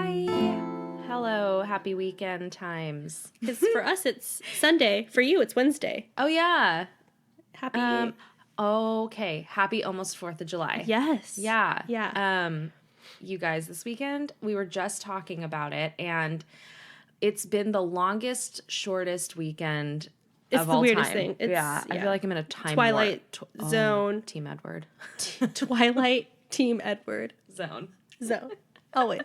Hi. Hello. Happy weekend times. Because for us, it's Sunday. For you, it's Wednesday. Oh, yeah. Happy. Okay. Happy almost 4th of July. Yes. Yeah. Yeah. You guys, this weekend, we were just talking about it, and it's been the longest, shortest weekend It's of the all weirdest time. thing. It's, I feel like I'm in a time Twilight warp. zone. Team Edward. Twilight Team Edward Zone. Always.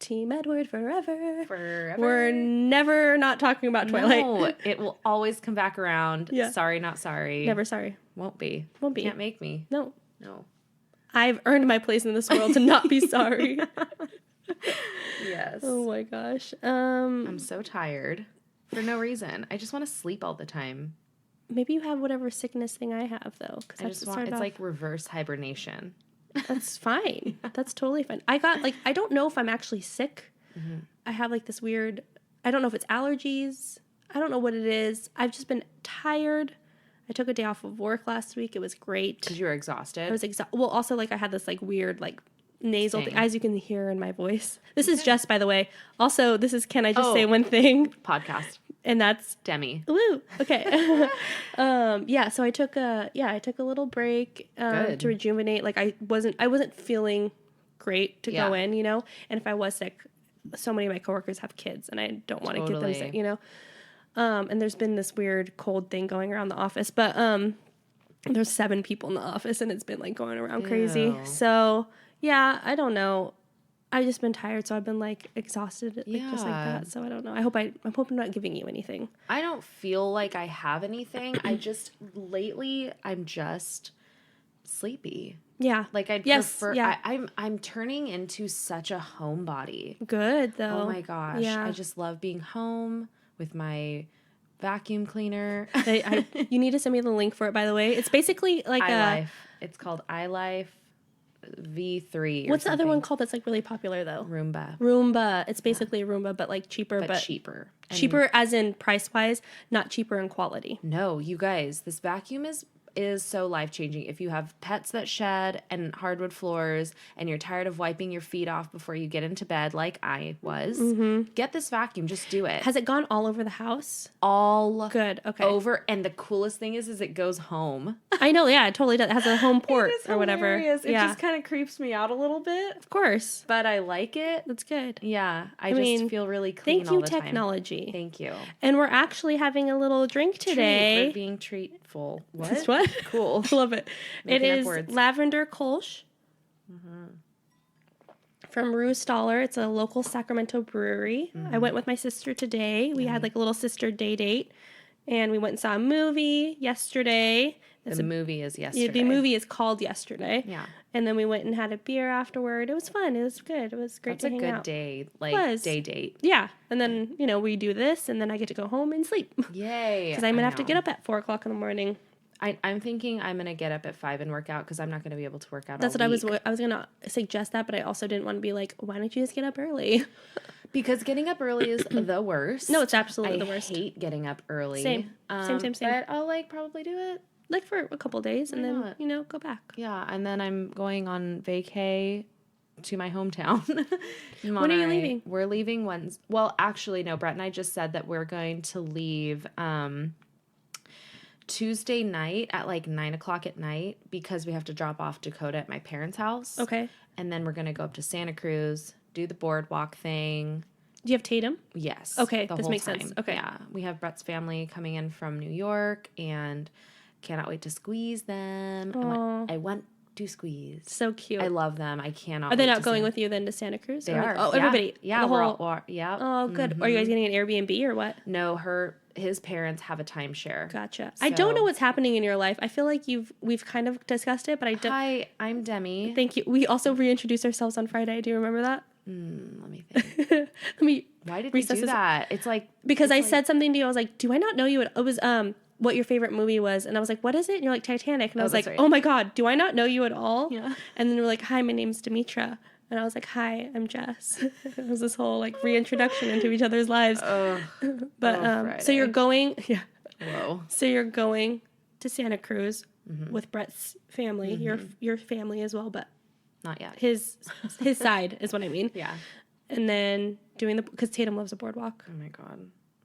Team Edward forever. Forever. We're never not talking about Twilight. No, it will always come back around. Yeah. Sorry, not sorry. Never sorry. Won't be. Won't be. Can't make me. No. No. I've earned my place in this world to not be sorry. Yes. Oh my gosh. I'm so tired for no reason. I just want to sleep all the time. Maybe you have whatever sickness thing I have though. I just want, it's like reverse hibernation. That's fine. That's totally fine. I don't know if I'm actually sick. Mm-hmm. I have like this weird, I don't know if it's allergies. I don't know what it is. I've just been tired. I took a day off of work last week. It was great. Because you were exhausted? I was exhausted. Well, also like I had this like weird like nasal thing, as you can hear in my voice. This is Jess, by the way. Also, this is Can I Just Say One Thing? Podcast. And that's Demi. Woo. Okay. Yeah. So I took a little break to rejuvenate. Like I wasn't feeling great to go in, you know. And if I was sick, so many of my coworkers have kids, and I don't want to get them sick, you know. And there's been this weird cold thing going around the office, but there's 7 people in the office, and it's been like going around crazy. So yeah, I don't know. I've just been tired, so I've been like exhausted, like just like that. So I don't know. I hope I'm not giving you anything. I don't feel like I have anything. I just lately I'm just sleepy. Yeah. Like I'd prefer. Yeah. I'm turning into such a homebody. Good though. Oh my gosh. Yeah. I just love being home with my vacuum cleaner. You need to send me the link for it, by the way. It's basically like iLife. It's called iLife V3. What's the other one called that's like really popular though? Roomba. It's basically a Roomba, but like cheaper. But cheaper. Cheaper as in price wise, not cheaper in quality. No, you guys, this vacuum is so life-changing. If you have pets that shed and hardwood floors and you're tired of wiping your feet off before you get into bed like I was, get this vacuum. Just do it. Has it gone all over the house? All good. Okay. Over. And the coolest thing is it goes home. I know. Yeah, it totally does. It has a home port or whatever. It just kind of creeps me out a little bit. Of course. But I like it. That's good. Yeah. I just feel really clean all the time. Thank you, technology. Thank you. And we're actually having a little drink today. We're being treatful. What? What? Cool. Love it. It is Lavender Kolsch from Rue Staller. It's a local Sacramento brewery. I went with my sister today. We had like a little sister date, and we went and saw a movie yesterday. The movie is yesterday. The movie is called Yesterday. Yeah. And then we went and had a beer afterward. It was fun. It was good. It was great to hang out. That's a good day, like day date. Yeah. And then, we do this, and then I get to go home and sleep. Yay. Because I'm going to have to get up at 4 o'clock in the morning. I'm thinking I'm going to get up at 5 and work out because I'm not going to be able to work out That's all what week. I was going to suggest that, but I also didn't want to be like, why don't you just get up early? Because getting up early is the worst. No, it's absolutely the worst. I hate getting up early. Same. Same. But I'll probably do it. Like for a couple days and then, go back. Yeah, and then I'm going on vacay to my hometown. When are you leaving? We're leaving Wednesday. Well, actually, no, Brett and I just said that we're going to leave Tuesday night at like 9 o'clock at night because we have to drop off Dakota at my parents' house. Okay. And then we're going to go up to Santa Cruz, do the boardwalk thing. Do you have Tatum? Yes. Okay, this makes sense. Okay. Yeah, we have Brett's family coming in from New York and cannot wait to squeeze them. I want to squeeze. So cute. I love them. I cannot. Are they not going with you then to Santa Cruz? They are. Oh, everybody. Yeah, we're all. Yeah. Oh, good. Are you guys getting an Airbnb or what? No, his parents have a timeshare. Gotcha. So, I don't know what's happening in your life. I feel like we've kind of discussed it, but I don't. Hi, I'm Demi. Thank you. We also reintroduced ourselves on Friday. Do you remember that? Let me think. Why did we do that? It's like because I said something to you. I was like, "Do I not know you?" It was what your favorite movie was, and I was like, "What is it?" And you're like, "Titanic," and I was like, right. "Oh my god, do I not know you at all?" Yeah. And then you were like, "Hi, my name's Demetra," and I was like, "Hi, I'm Jess." It was this whole like reintroduction into each other's lives. But so you're going, yeah. Whoa. So you're going to Santa Cruz with Brett's family, your family as well, but not yet. His side is what I mean. Yeah. and then doing because Tatum loves a boardwalk. Oh my God.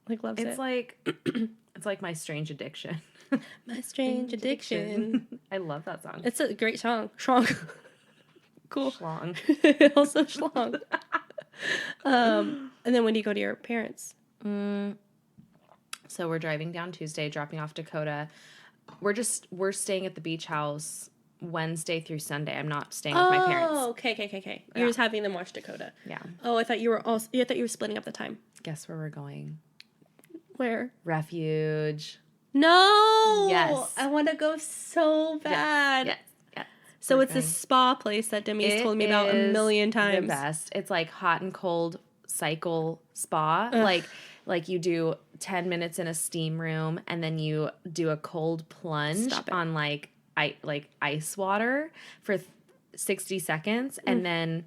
Like, loves it. It's like, it's like my strange addiction. My strange addiction. I love that song. It's a great song. Schlong. Cool. Schlong. Also schlong. And then when do you go to your parents? So we're driving down Tuesday, dropping off Dakota. We're staying at the beach house Wednesday through Sunday. I'm not staying with my parents. Oh, okay. You're just having them watch Dakota. Yeah. Oh, I thought you were splitting up the time. Guess where we're going? Where? Refuge. No. Yes. I want to go so bad. Yes. So it's a spa place that Demi's told me about a million times. The best. It's like hot and cold cycle spa. Like you do 10 minutes in a steam room and then you do a cold plunge on like ice water for 60 seconds and then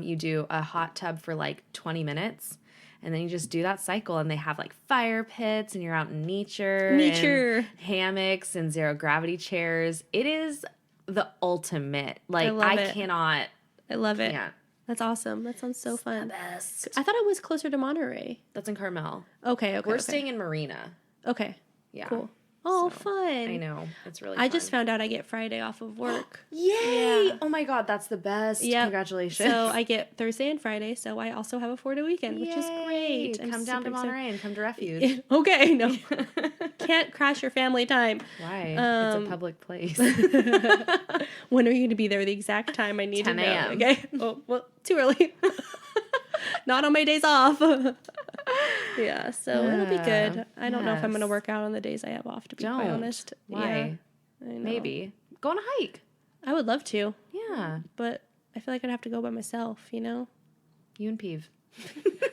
you do a hot tub for like 20 minutes. And then you just do that cycle, and they have like fire pits, and you're out in nature, and hammocks, and zero gravity chairs. It is the ultimate. Like I cannot. I love it. Yeah, that's awesome. That sounds so fun. The best. I thought it was closer to Monterey. That's in Carmel. Okay. We're staying in Marina. Okay. Yeah. Cool. Oh, so, fun. I know. It's really fun. I just found out I get Friday off of work. Yay! Yeah. Oh my God, that's the best. Yep. Congratulations. So I get Thursday and Friday, so I also have a 4-day weekend, which is great. Come down to Monterey and come to Refuge. Okay, no. Can't crash your family time. Why? It's a public place. When are you going to be there? The exact time I need 10 to know. 10 a.m. Okay. Oh, well, too early. Not on my days off. Yeah, so it'll be good. I don't know if I'm going to work out on the days I have off, to be quite honest. Why? Yeah, I know. Maybe. Go on a hike. I would love to. Yeah. But I feel like I'd have to go by myself, you know? You and Peeve.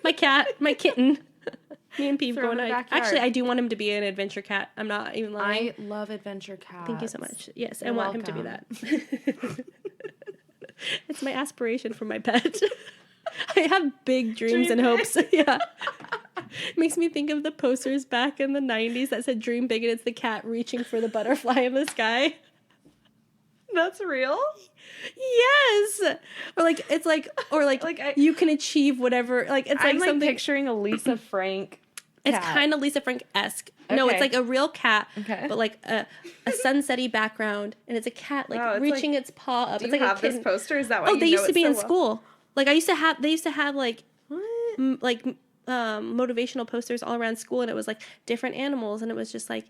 My cat, my kitten. Me and Peeve Throw going to Actually, I do want him to be an adventure cat. I'm not even lying. I love adventure cats. Thank you so much. Yes, I want him to be that. It's my aspiration for my pet. I have big dreams and hopes. Yeah. Makes me think of the posters back in the 90s that said dream big, and it's the cat reaching for the butterfly in the sky. That's real? Yes. Or like it's like you can achieve whatever. Like it's I'm like something picturing a Lisa Frank cat. It's kind of Lisa Frank-esque. Okay. No, it's like a real cat, but like a sunsetty background, and it's a cat like reaching its paw up. Do it's you like have this poster? Is that why? Oh, they used to be in school. Like they used to have like motivational posters all around school, and it was like different animals, and it was just like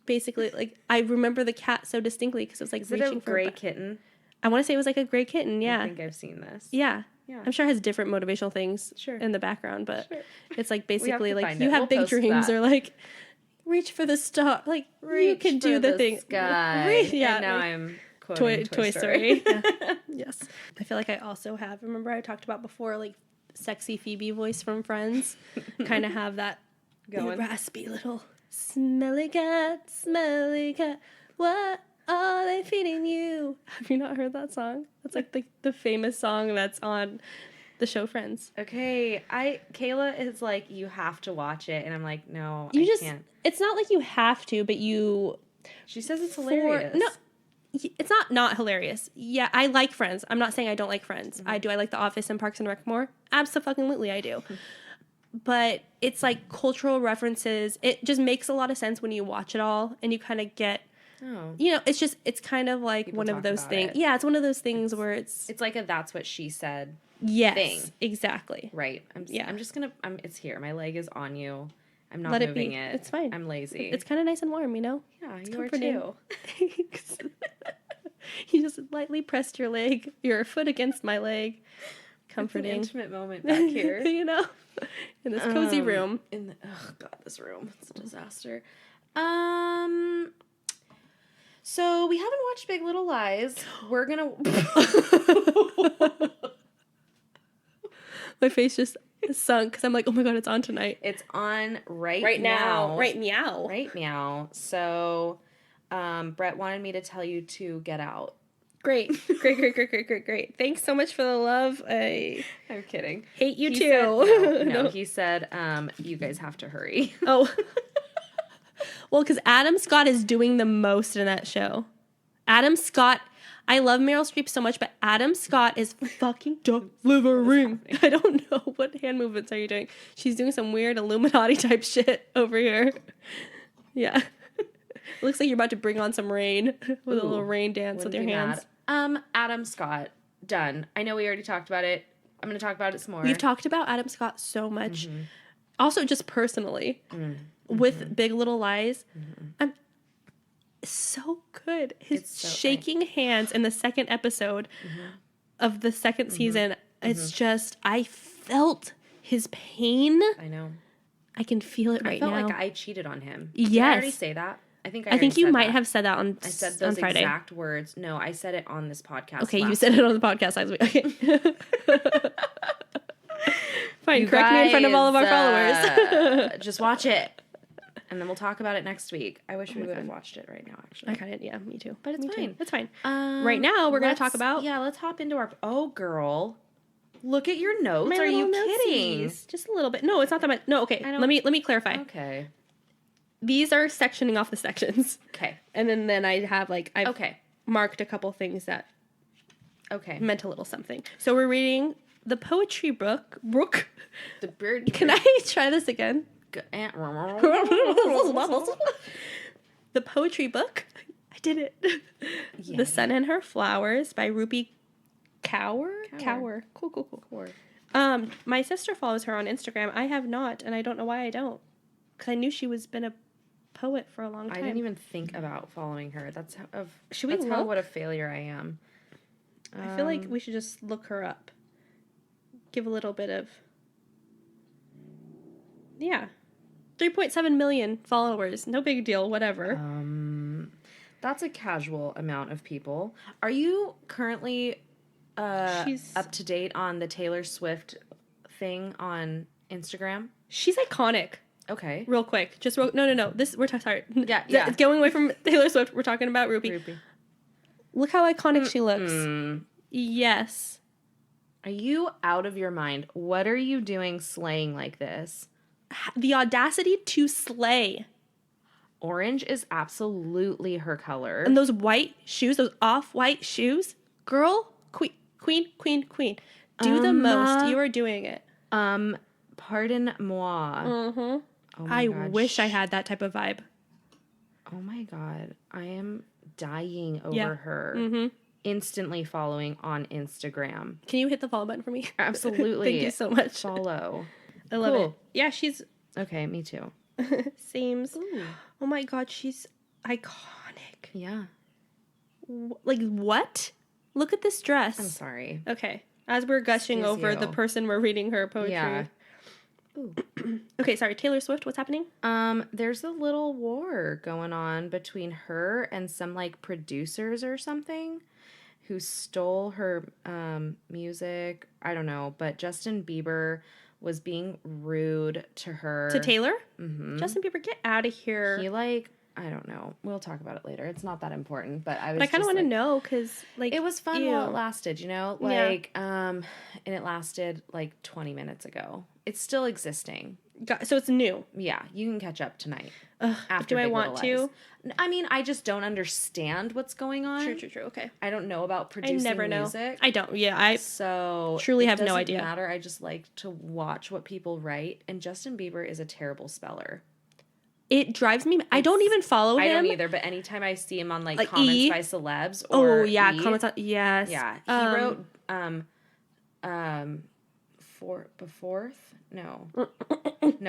basically like I remember the cat so distinctly because it was like reaching for a gray kitten. I want to say it was like a gray kitten. Yeah, I think I've seen this. Yeah. I'm sure it has different motivational things in the background, but it's like basically like you have big dreams or like reach for the star, like you can do the thing. Sky. Yeah, and now I'm quoting Toy Story. Yes, I feel like I also have. Remember I talked about before, like sexy Phoebe voice from Friends, kind of have that raspy little smelly cat, what are they feeding you? Have you not heard that song? That's like the famous song that's on the show Friends. Okay, Kayla is like, you have to watch it, and I'm like, no, I can't. It's not like you have to, but you. She says it's hilarious. No, it's not hilarious. Yeah, I like Friends. I'm not saying I don't like Friends. Mm-hmm. I do. I like The Office and Parks and Rec more. Absolutely, I do. But it's like cultural references. It just makes a lot of sense when you watch it all, and you kind of get. Oh. You know, it's kind of like one of those things. Yeah, it's one of those things where it's like a that's what she said. Yes, thing. Exactly. Right. I'm just gonna. It's here. My leg is on you. I'm not moving it. It's fine. I'm lazy. It's kind of nice and warm, you know. Yeah, you are too. Thanks. You just lightly pressed your foot against my leg. Comforting. It's an intimate moment back here. You know, in this cozy room. Oh god, this room. It's a disaster. So we haven't watched Big Little Lies. We're gonna. My face just sunk because I'm like, oh my god, it's on tonight. It's on right now. Right meow. Right meow. So, Brett wanted me to tell you to get out. Great. Thanks so much for the love. I'm kidding. Hate you too. Said, no, he said, you guys have to hurry. Oh. Well, because Adam Scott is doing the most in that show. Adam Scott, I love Meryl Streep so much, but Adam Scott is fucking delivering. I don't know what hand movements are you doing. She's doing some weird Illuminati type shit over here. Yeah. It looks like you're about to bring on some rain with a little rain dance with your hands. Adam Scott, done. I know we already talked about it. I'm going to talk about it some more. We've talked about Adam Scott so much. Mm-hmm. Also, just personally, with Big Little Lies. I'm so good. His shaking hands in the second episode of the second season. It's just, I felt his pain. I know. I can feel it right now. I felt like I cheated on him. Yes. Did I already say that? I think you might have said that on Friday. I said those exact words. No, I said it on this podcast. Okay, you said it on the podcast last week. Okay. Fine, correct me in front of all of our followers. Just watch it. And then we'll talk about it next week. I wish we would have watched it right now, actually. I kind of, yeah, me too. But it's fine. Too. It's fine. Right now, we're going to talk about... Yeah, let's hop into our... Oh, girl. Look at your notes. Are you kidding? Just a little bit. No, it's not that much. No, okay. Let me clarify. Okay. These are sectioning off the sections. Okay. And then I have, I've marked a couple things that meant a little something. So we're reading the poetry book. The bird. Can I try this again? The poetry book. I did it. Yeah. The Sun and Her Flowers by Rupi Kaur. Cool. My sister follows her on Instagram. I have not, and I don't know why I don't. Because I knew she was been a poet for a long time. I didn't even think about following her. What a failure I am. I feel like we should just look her up. Give a little bit of... Yeah. 3.7 million followers. No big deal, whatever. That's a casual amount of people. Are you currently up to date on the Taylor Swift thing on Instagram? She's iconic. Okay. Real quick. No. Sorry. Yeah. Going away from Taylor Swift, we're talking about Rupi. Look how iconic she looks. Yes. Are you out of your mind? What are you doing slaying like this? The audacity to slay. Orange is absolutely her color. And those white shoes, those off-white shoes. Girl, queen. Do the most. You are doing it. Pardon moi. Mm-hmm. Oh my God. Wish I had that type of vibe. Oh my God. I am dying over her. Mm-hmm. Instantly following on Instagram. Can you hit the follow button for me? Absolutely. Thank you so much. Follow. I love it. Yeah, she's... Okay, me too. Seems. Ooh. Oh my God, she's iconic. Yeah. What? Look at this dress. I'm sorry. Okay. As we're gushing over the person we're reading her poetry. Yeah. Ooh. Okay, sorry. Taylor Swift, what's happening? There's a little war going on between her and some producers or something who stole her music. I don't know, but Justin Bieber was being rude to her. To Taylor? Mm-hmm. Justin Bieber, get out of here. He I don't know. We'll talk about it later. It's not that important, but I kind of want to know because it was fun while it lasted, and it lasted 20 minutes ago. It's still existing. So it's new. Yeah, you can catch up tonight. Do I want to? I mean, I just don't understand what's going on. True. Okay. I don't know about producing I never music. I don't. Yeah, I truly have no idea. It doesn't matter. I just like to watch what people write, and Justin Bieber is a terrible speller. It drives me. I don't even follow him. I don't either. But anytime I see him on comments by celebs, or comments on yes, yeah, he wrote fourth. No,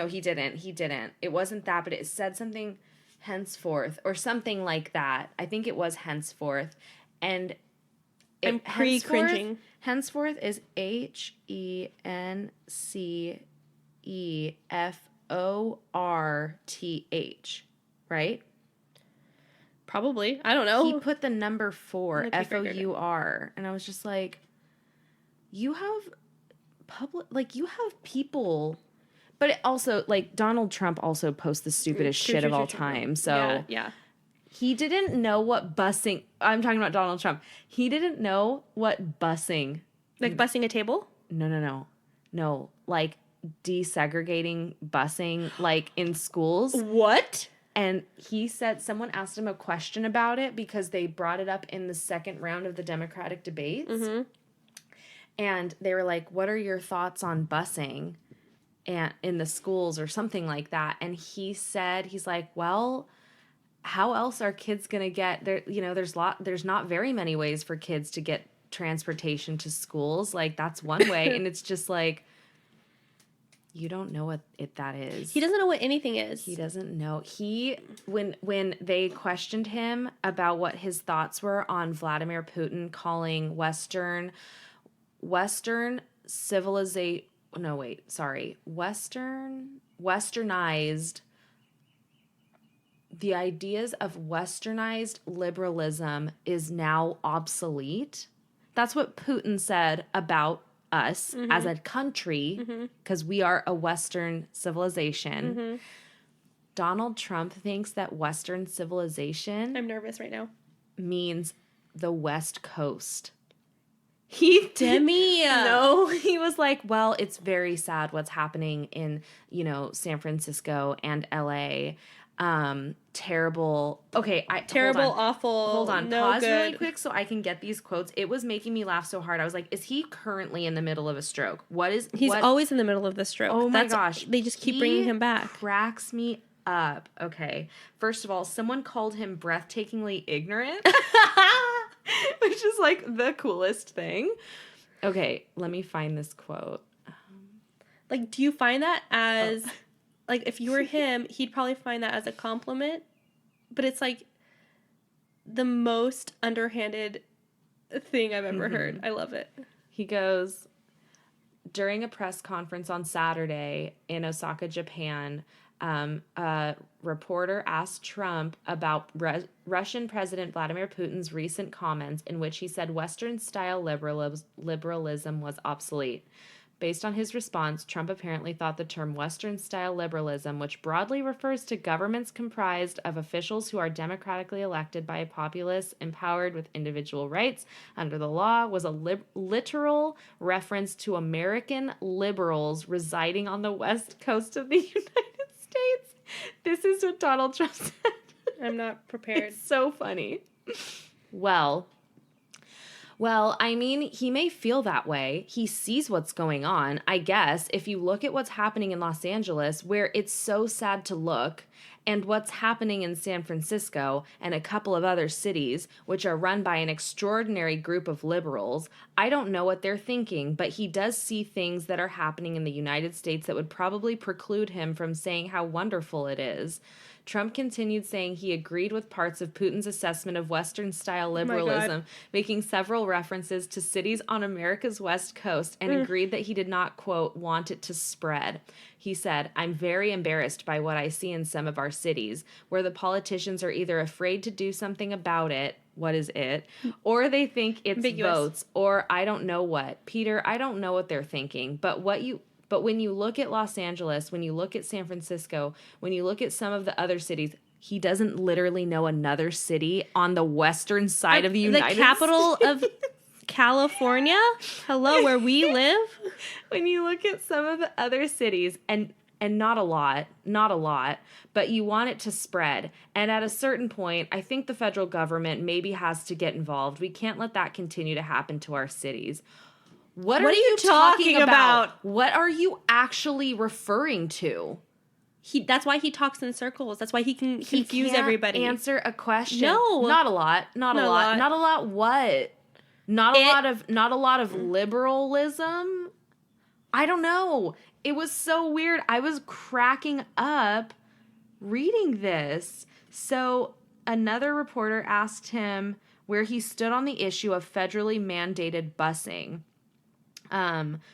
he didn't. It wasn't that, but it said something henceforth or something like that. I think it was henceforth, and I'm cringing. Henceforth is HENCEFORTH, right? Probably. I don't know. He put the number 4, FOUR, and I was just like, you have you have people, but it also Donald Trump also posts the stupidest shit of all time. So yeah. He didn't know what busing. I'm talking about Donald Trump. He didn't know what busing. Busing a table? No. Desegregating busing in schools. What? And he said someone asked him a question about it because they brought it up in the second round of the Democratic debates. Mm-hmm. And they were like, what are your thoughts on busing and in the schools or something like that? And he said, he's like, well, how else are kids going to get there? You know, there's not very many ways for kids to get transportation to schools. Like, that's one way. And it's just like, you don't know what that is. He doesn't know what anything is. He doesn't know. When they questioned him about what his thoughts were on Vladimir Putin calling westernized the ideas of westernized liberalism is now obsolete. That's what Putin said about us as a country, because we are a Western civilization. Donald Trump thinks that Western civilization, I'm nervous right now, means the West Coast. Demi. No, he was like, well, it's very sad what's happening in, San Francisco and LA. Terrible. Okay, terrible, awful. Hold on, no pause good. really quick so I can get these quotes. It was making me laugh so hard. I was like, is he currently in the middle of a stroke? He's always in the middle of the stroke. Oh my gosh. They just keep bringing him back. Cracks me up. Okay. First of all, someone called him breathtakingly ignorant, which is like the coolest thing. Okay, let me find this quote. Like, do you find that as... Like, if you were him, he'd probably find that as a compliment. But it's, like, the most underhanded thing I've ever heard. I love it. He goes, during a press conference on Saturday in Osaka, Japan, a reporter asked Trump about Russian President Vladimir Putin's recent comments in which he said Western-style liberalism was obsolete. Based on his response, Trump apparently thought the term Western-style liberalism, which broadly refers to governments comprised of officials who are democratically elected by a populace empowered with individual rights under the law, was a literal reference to American liberals residing on the West Coast of the United States. This is what Donald Trump said. I'm not prepared. It's so funny. Well, I mean, he may feel that way. He sees what's going on. I guess if you look at what's happening in Los Angeles, where it's so sad to look, and what's happening in San Francisco and a couple of other cities, which are run by an extraordinary group of liberals, I don't know what they're thinking, but he does see things that are happening in the United States that would probably preclude him from saying how wonderful it is. Trump continued saying he agreed with parts of Putin's assessment of Western-style liberalism, making several references to cities on America's West Coast, and agreed that he did not, quote, want it to spread. He said, I'm very embarrassed by what I see in some of our cities, where the politicians are either afraid to do something about it, what is it, or they think it's ambiguous votes, or I don't know what. Peter, I don't know what they're thinking, but when you look at Los Angeles, when you look at San Francisco, when you look at some of the other cities, he doesn't literally know another city on the western side of the United States. The capital of California? Hello, where we live? When you look at some of the other cities, and not a lot, but you want it to spread. And at a certain point, I think the federal government maybe has to get involved. We can't let that continue to happen to our cities. What are you talking about? What are you actually referring to? That's why he talks in circles. That's why he can confuse everybody. Answer a question. No. Not a lot. Not a lot. Not a lot what? Not a lot of liberalism? I don't know. It was so weird. I was cracking up reading this. So another reporter asked him where he stood on the issue of federally mandated busing.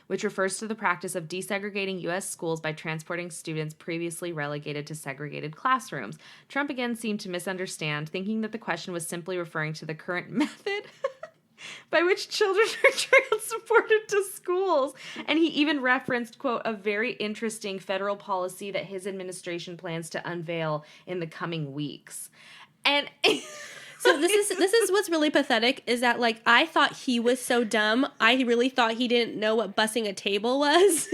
Which refers to the practice of desegregating U.S. schools by transporting students previously relegated to segregated classrooms. Trump again seemed to misunderstand, thinking that the question was simply referring to the current method by which children are transported to schools. And he even referenced, quote, a very interesting federal policy that his administration plans to unveil in the coming weeks. And... So this is what's really pathetic is that, like, I thought he was so dumb. I really thought he didn't know what bussing a table was.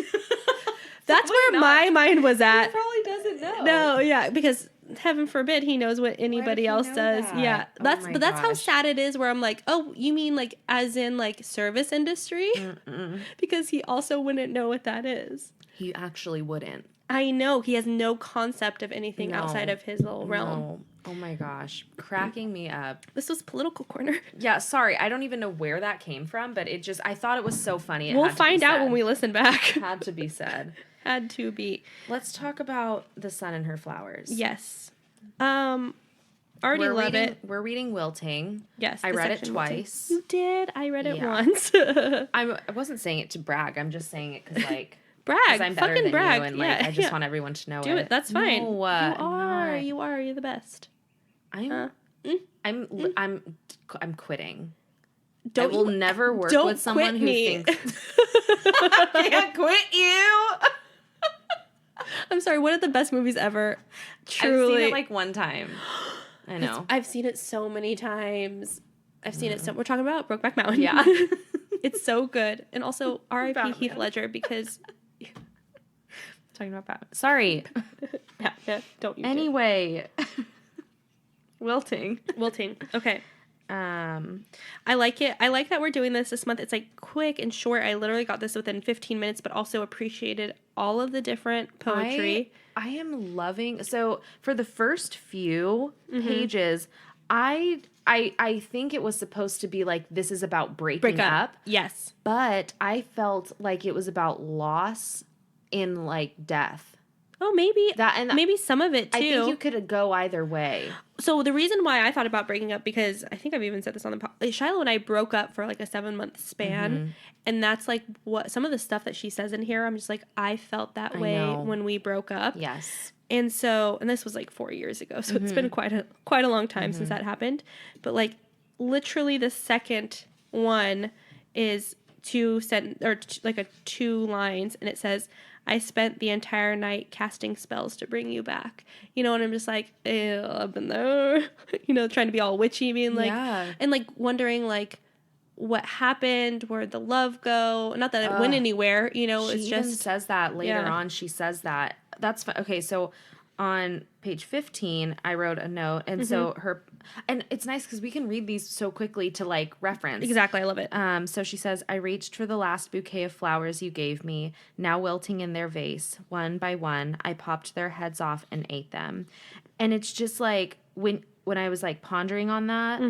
That's where my mind was at. He probably doesn't know. No, yeah, because heaven forbid he knows what anybody else does. That? Yeah. That's how sad it is, where I'm like, oh, you mean like as in like service industry? Because he also wouldn't know what that is. He actually wouldn't. I know. He has no concept of anything outside of his little realm. No. Oh my gosh. Cracking me up. This was Political Corner. Yeah, sorry. I don't even know where that came from, but I thought it was so funny. We'll find out when we listen back. Had to be said. Had to be. Let's talk about The Sun and Her Flowers. Yes. Love it. We're reading Wilting. Yes. I read it twice. Wilting. You did? I read it once. I wasn't saying it to brag. I'm just saying it because, like... Brag. I'm better fucking than brag. you, and like I just want everyone to know it. Do it. That's fine. No, you are. You're the best. I'm quitting. I will never work with someone who thinks I can't quit you. I'm sorry. One of the best movies ever. Truly, I've seen it like one time. I know. I've seen it so many times. I've seen it so. We're talking about Brokeback Mountain. Yeah, it's so good. And also R.I.P. Heath Ledger, because talking about Batman. Sorry. yeah. Don't. Anyway. Wilting. Okay. I like it. I like that we're doing this month. It's like quick and short. I literally got this within 15 minutes, but also appreciated all of the different poetry. I am loving. So for the first few pages, I think it was supposed to be like, this is about breaking up. Yes. But I felt like it was about loss in like death. Oh, maybe maybe some of it too. I think you could go either way. So the reason why I thought about breaking up, because I think I've even said this on the podcast, Shiloh and I broke up for like a 7-month span, and that's like what some of the stuff that she says in here. I'm just like, I felt that way when we broke up. Yes. And so, and this was like 4 years ago, so it's been quite a long time since that happened. But like, literally, the second one is 2 lines, and it says, I spent the entire night casting spells to bring you back. You know, and I'm just like, ew, I've been there. You know, trying to be all witchy, being like, and like wondering like what happened, where'd the love go? Not that it went anywhere, you know, it's just. She even says that later on. She says that. That's fine. Okay, so on page 15, I wrote a note, and so and it's nice because we can read these so quickly to like reference. Exactly, I love it. So she says, I reached for the last bouquet of flowers you gave me, now wilting in their vase. One by one, I popped their heads off and ate them. And it's just like, when I was like pondering on that,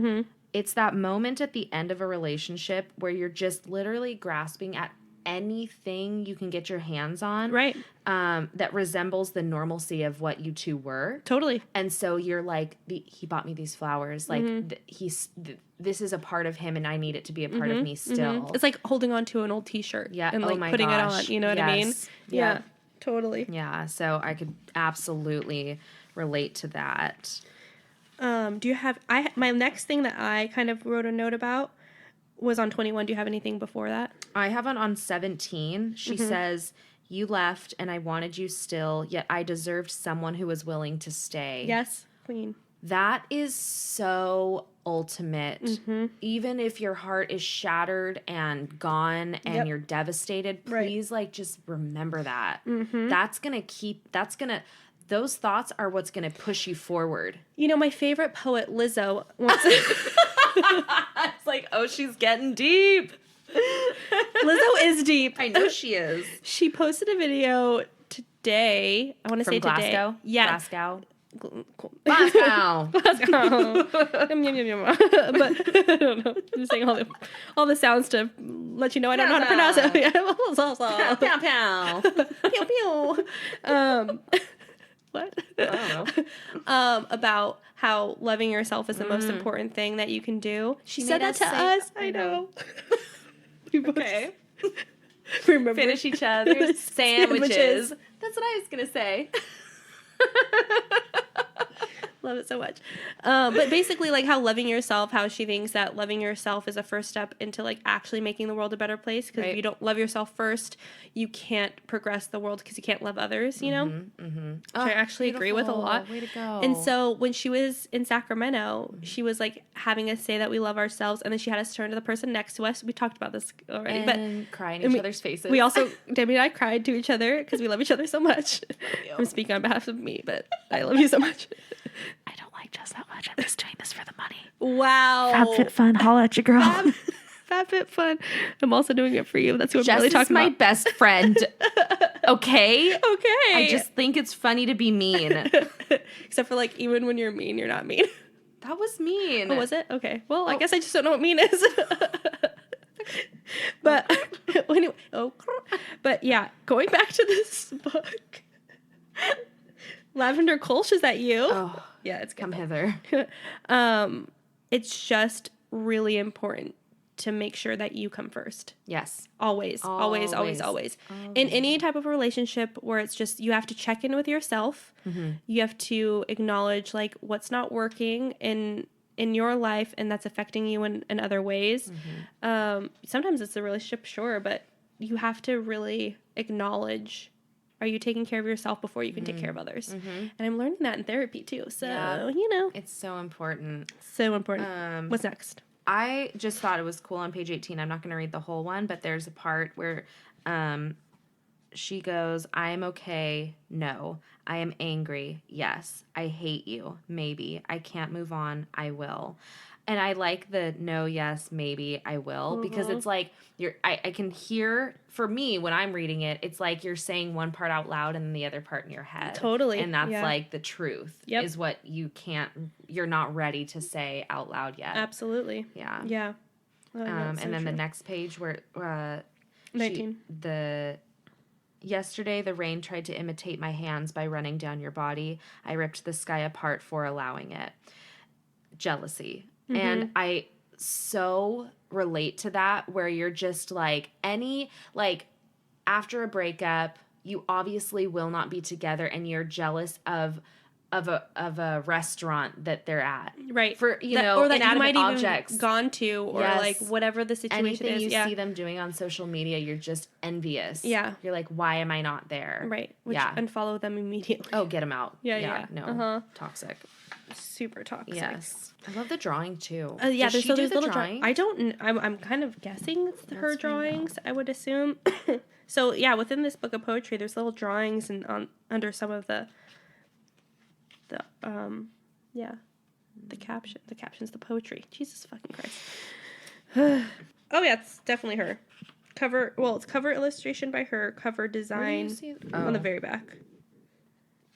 it's that moment at the end of a relationship where you're just literally grasping at anything you can get your hands on, right? That resembles the normalcy of what you two were. Totally. And so you're like, he bought me these flowers. Like this is a part of him, and I need it to be a part of me still. It's like holding on to an old T-shirt, and like putting it on. You know what I mean? Yeah, totally. Yeah. So I could absolutely relate to that. Do you have? My next thing that I kind of wrote a note about was on 21. Do you have anything before that? I have on 17. She says, you left and I wanted you still, yet I deserved someone who was willing to stay. Yes, queen. That is so ultimate. Even if your heart is shattered and gone and you're devastated, please like just remember that. Those thoughts are what's going to push you forward. You know, my favorite poet, Lizzo, once it's like, oh, she's getting deep. Lizzo is deep. I know she is. She posted a video today. I want to say Glasgow? today. Yeah. Glasgow. Glasgow. But I don't know. I'm just saying all the sounds to let you know I don't know how to pronounce it. Pow, pow. Pew, pew. What? I don't know. About how loving yourself is the most important thing that you can do. She said that to us. I know. Okay. Remember? Finish each other's sandwiches. That's what I was going to say. Love it so much. But basically, like, how loving yourself, how she thinks that loving yourself is a first step into, like, actually making the world a better place. Because if you don't love yourself first, you can't progress the world because you can't love others, you know? Which I actually agree with a lot. Way to go. And so when she was in Sacramento, she was, like, having us say that we love ourselves. And then she had us turn to the person next to us. We talked about this already. And cry in each other's faces. We also, Demi and I cried to each other because we love each other so much. I'm speaking on behalf of me, but I love you so much. I don't like Jess that much. I'm just doing this for the money. Wow. FabFitFun, holla at your girl. FabFitFun. I'm also doing it for you. That's who I'm Jess really talking about. Jess is my best friend. Okay? Okay. I just think it's funny to be mean. Except for, like, even when you're mean, you're not mean. That was mean. Oh, was it? Okay. Well, I guess I just don't know what mean is. But anyway, but yeah, going back to this book. Lavender Kolsch, is that you? Oh, yeah, it's come hither. It's just really important to make sure that you come first. Yes. Always. In any type of relationship where it's just, you have to check in with yourself. Mm-hmm. You have to acknowledge, like, what's not working in your life and that's affecting you in other ways. Mm-hmm. Sometimes it's a relationship, sure, but you have to really acknowledge, are you taking care of yourself before you can take care of others? Mm-hmm. And I'm learning that in therapy too. So, you know. It's so important. So important. What's next? I just thought it was cool on page 18. I'm not going to read the whole one, but there's a part where she goes, I am okay. No. I am angry. Yes. I hate you. Maybe. I can't move on. I will. And I like the no, yes, maybe, I will, because it's like I can hear, for me, when I'm reading it, it's like you're saying one part out loud and then the other part in your head. Totally. And that's like the truth is what you're not ready to say out loud yet. Absolutely. Yeah. Yeah. Oh, and then the next page where 19. Yesterday, the rain tried to imitate my hands by running down your body. I ripped the sky apart for allowing it. Jealousy. Mm-hmm. And I so relate to that, where you're just like, after a breakup, you obviously will not be together and you're jealous of a restaurant that they're at. Right. For, or that you might objects. Even gone to, or like whatever the situation Anything you see them doing on social media, you're just envious. Yeah. You're like, why am I not there? Right. Unfollow them immediately. Oh, get them out. Yeah. No. Toxic. Super toxic. Yes. I love the drawing too. Yeah, there's little drawings. I don't. I'm kind of guessing it's her drawings. I would assume. So yeah, within this book of poetry, there's little drawings and under some of the captions, the poetry. Jesus fucking Christ. Oh yeah, it's definitely her. It's cover illustration by her. Cover design on the very back.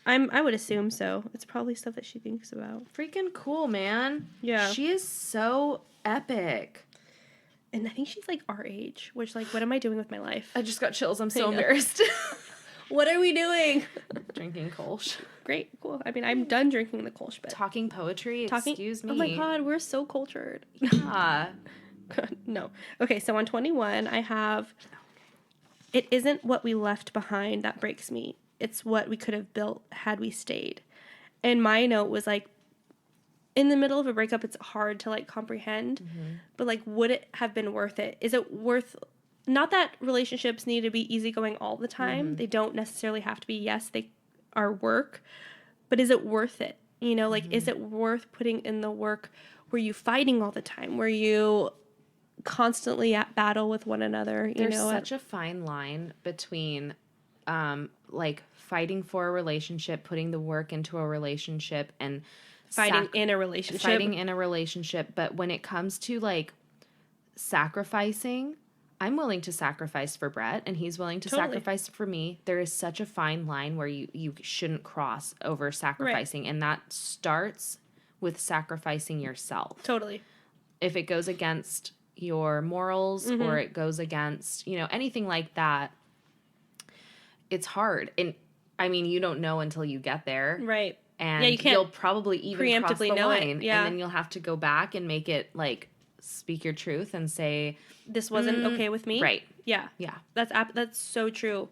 I would assume so. It's probably stuff that she thinks about. Freaking cool, man. Yeah. She is so epic. And I think she's like our age, which, like, what am I doing with my life? I just got chills. I'm so embarrassed. What are we doing? Drinking Kolsch. Great, cool. I mean, I'm done drinking the Kolsch, but talking poetry. Excuse me. Oh my God, we're so cultured. Yeah. No. Okay, so on 21, I have, it isn't what we left behind that breaks me. It's what we could have built had we stayed. And my note was like, in the middle of a breakup, it's hard to like comprehend, but like, would it have been worth it? Is it worth, not that relationships need to be easygoing all the time. They don't necessarily have to be, yes, they are work, but is it worth it? You know, like, is it worth putting in the work? Were you fighting all the time? Were you constantly at battle with one another? There's such a fine line between, like, fighting for a relationship, putting the work into a relationship, and fighting in a relationship. But when it comes to like sacrificing, I'm willing to sacrifice for Brett and he's willing to sacrifice for me. There is such a fine line where you shouldn't cross over sacrificing. Right. And that starts with sacrificing yourself. Totally. If it goes against your morals or it goes against, anything like that, it's hard. And I mean, you don't know until you get there. Right. And you'll probably even cross the line. Yeah. And then you'll have to go back and make it, like, speak your truth and say, this wasn't okay with me. Right. Yeah. Yeah. That's so true.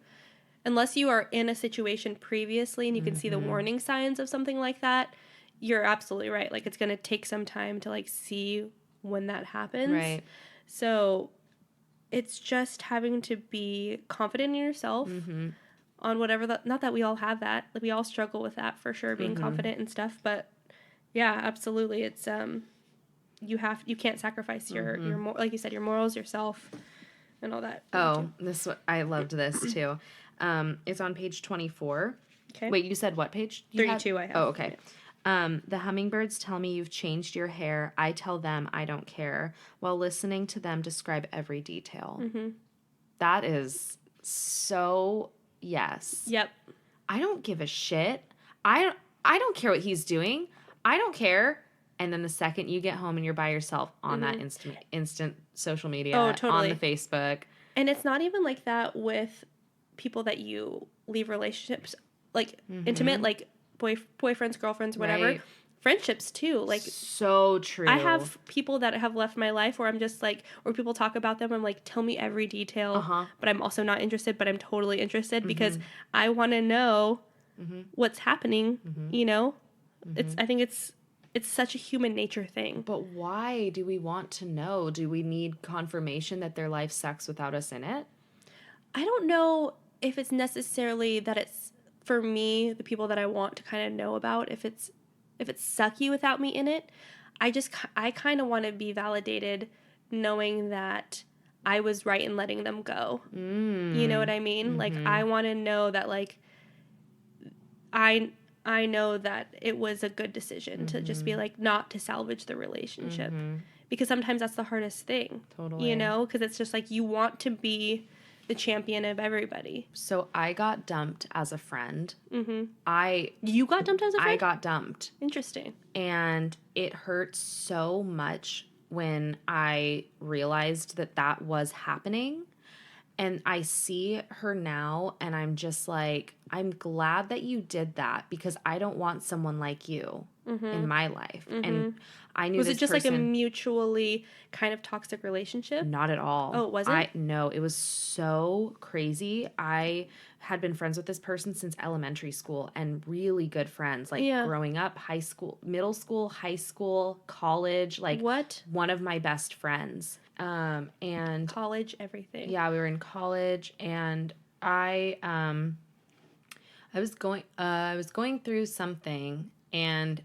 Unless you are in a situation previously and you can see the warning signs of something like that, you're absolutely right. Like, it's going to take some time to, like, see when that happens. Right. So it's just having to be confident in yourself on whatever not that we all have that. Like, we all struggle with that for sure, being confident and stuff. But yeah, absolutely. It's, you can't sacrifice your like you said, your morals, yourself, and all that. Oh, I loved this too. It's on page 24. Okay. Wait, you said what page? 32 I have. Oh, okay. The hummingbirds tell me you've changed your hair. I tell them I don't care, while listening to them describe every detail. That is so yes. Yep. I don't give a shit. I don't care what he's doing. I don't care. And then the second you get home and you're by yourself on that instant social media, totally. on the Facebook. And it's not even like that with people that you leave relationships, like intimate, like boyfriends, girlfriends, whatever. Right. Friendships too. Like, so true. I have people that have left my life where I'm just like, or people talk about them, I'm like, tell me every detail, but I'm also not interested, but I'm totally interested because I want to know what's happening, you know? I think it's such a human nature thing. But why do we want to know? Do we need confirmation that their life sucks without us in it? I don't know if it's necessarily that it's, for me, the people that I want to kind of know about, if it's sucky without me in it. I kind of want to be validated knowing that I was right in letting them go. You know what I mean? Like, I want to know that, like, I know that it was a good decision to just be like, not to salvage the relationship. Because sometimes that's the hardest thing. Totally. You know? Because it's just like, you want to be the champion of everybody. So I got dumped as a friend. You got dumped as a friend? I got dumped. Interesting. And it hurt so much when I realized that was happening. And I see her now and I'm just like, I'm glad that you did that because I don't want someone like you in my life. And I knew Was it just like a mutually kind of toxic relationship? Not at all. Oh, it wasn't? No, it was so crazy. I had been friends with this person since elementary school and really good friends. Like growing up, high school, middle school, high school, college. Like one of my best friends. And college, everything. Yeah, we were in college and I was going through something and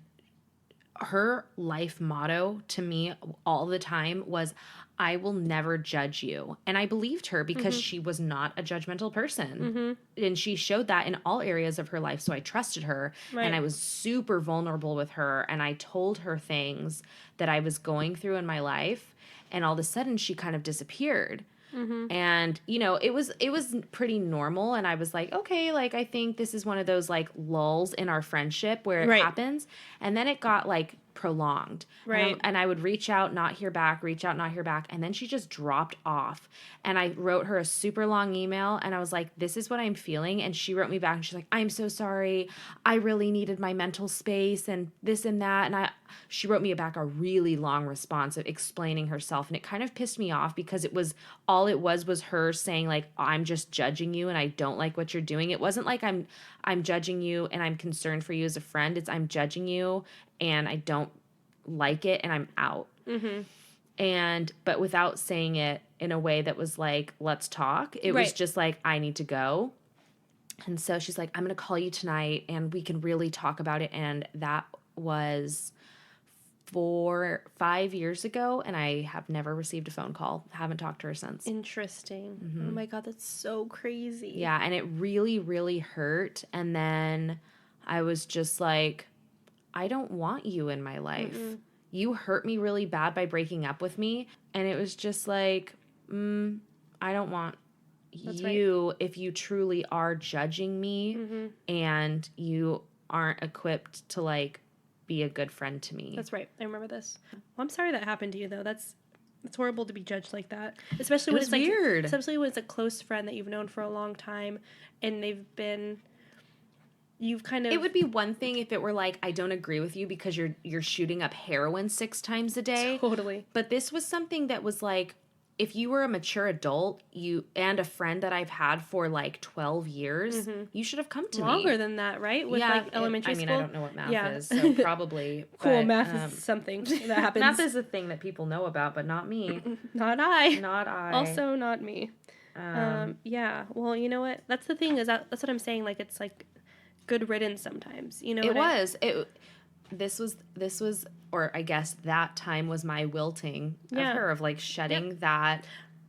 her life motto to me all the time was, I will never judge you. And I believed her because she was not a judgmental person. And she showed that in all areas of her life. So I trusted her and I was super vulnerable with her. And I told her things that I was going through in my life. And all of a sudden she kind of disappeared. And, you know, it was pretty normal. And I was like, okay, like, I think this is one of those like lulls in our friendship where it happens. And then it got like prolonged. Right. And I would reach out, not hear back, reach out, not hear back. And then she just dropped off. And I wrote her a super long email and I was like, this is what I'm feeling. And she wrote me back and she's like, I'm so sorry. I really needed my mental space and this and that. And she wrote me back a really long response of explaining herself. And it kind of pissed me off because it was her saying like, I'm just judging you and I don't like what you're doing. It wasn't like I'm judging you and I'm concerned for you as a friend. It's I'm judging you and I don't like it and I'm out. But without saying it in a way that was like, let's talk. It was just like, I need to go. And so she's like, I'm going to call you tonight and we can really talk about it. And that was 5 years ago. And I have never received a phone call. Haven't talked to her since. Interesting. Oh my God, that's so crazy. Yeah. And it really, really hurt. And then I was just like, I don't want you in my life. You hurt me really bad by breaking up with me. And it was just like, I don't want you if you truly are judging me and you aren't equipped to like be a good friend to me. That's right. I remember this. Well, I'm sorry that happened to you though. It's horrible to be judged like that. Especially when it's like weird. Especially when it's a close friend that you've known for a long time and you've kind of... It would be one thing if it were like, I don't agree with you because you're shooting up heroin 6 times a day. Totally. But this was something that was like, if you were a mature adult, and a friend that I've had for like 12 years, you should have come to me. Longer than that, right? With like elementary school. I don't know what math is, so probably. Cool, but, math is something that happens. Math is a thing that people know about, but not me. Not I. Not I. Also not me. Yeah. Well, you know what? That's the thing, that's what I'm saying. Like, it's like good riddance sometimes. You know it was. This was, or I guess that time was my wilting of her, of like shedding that.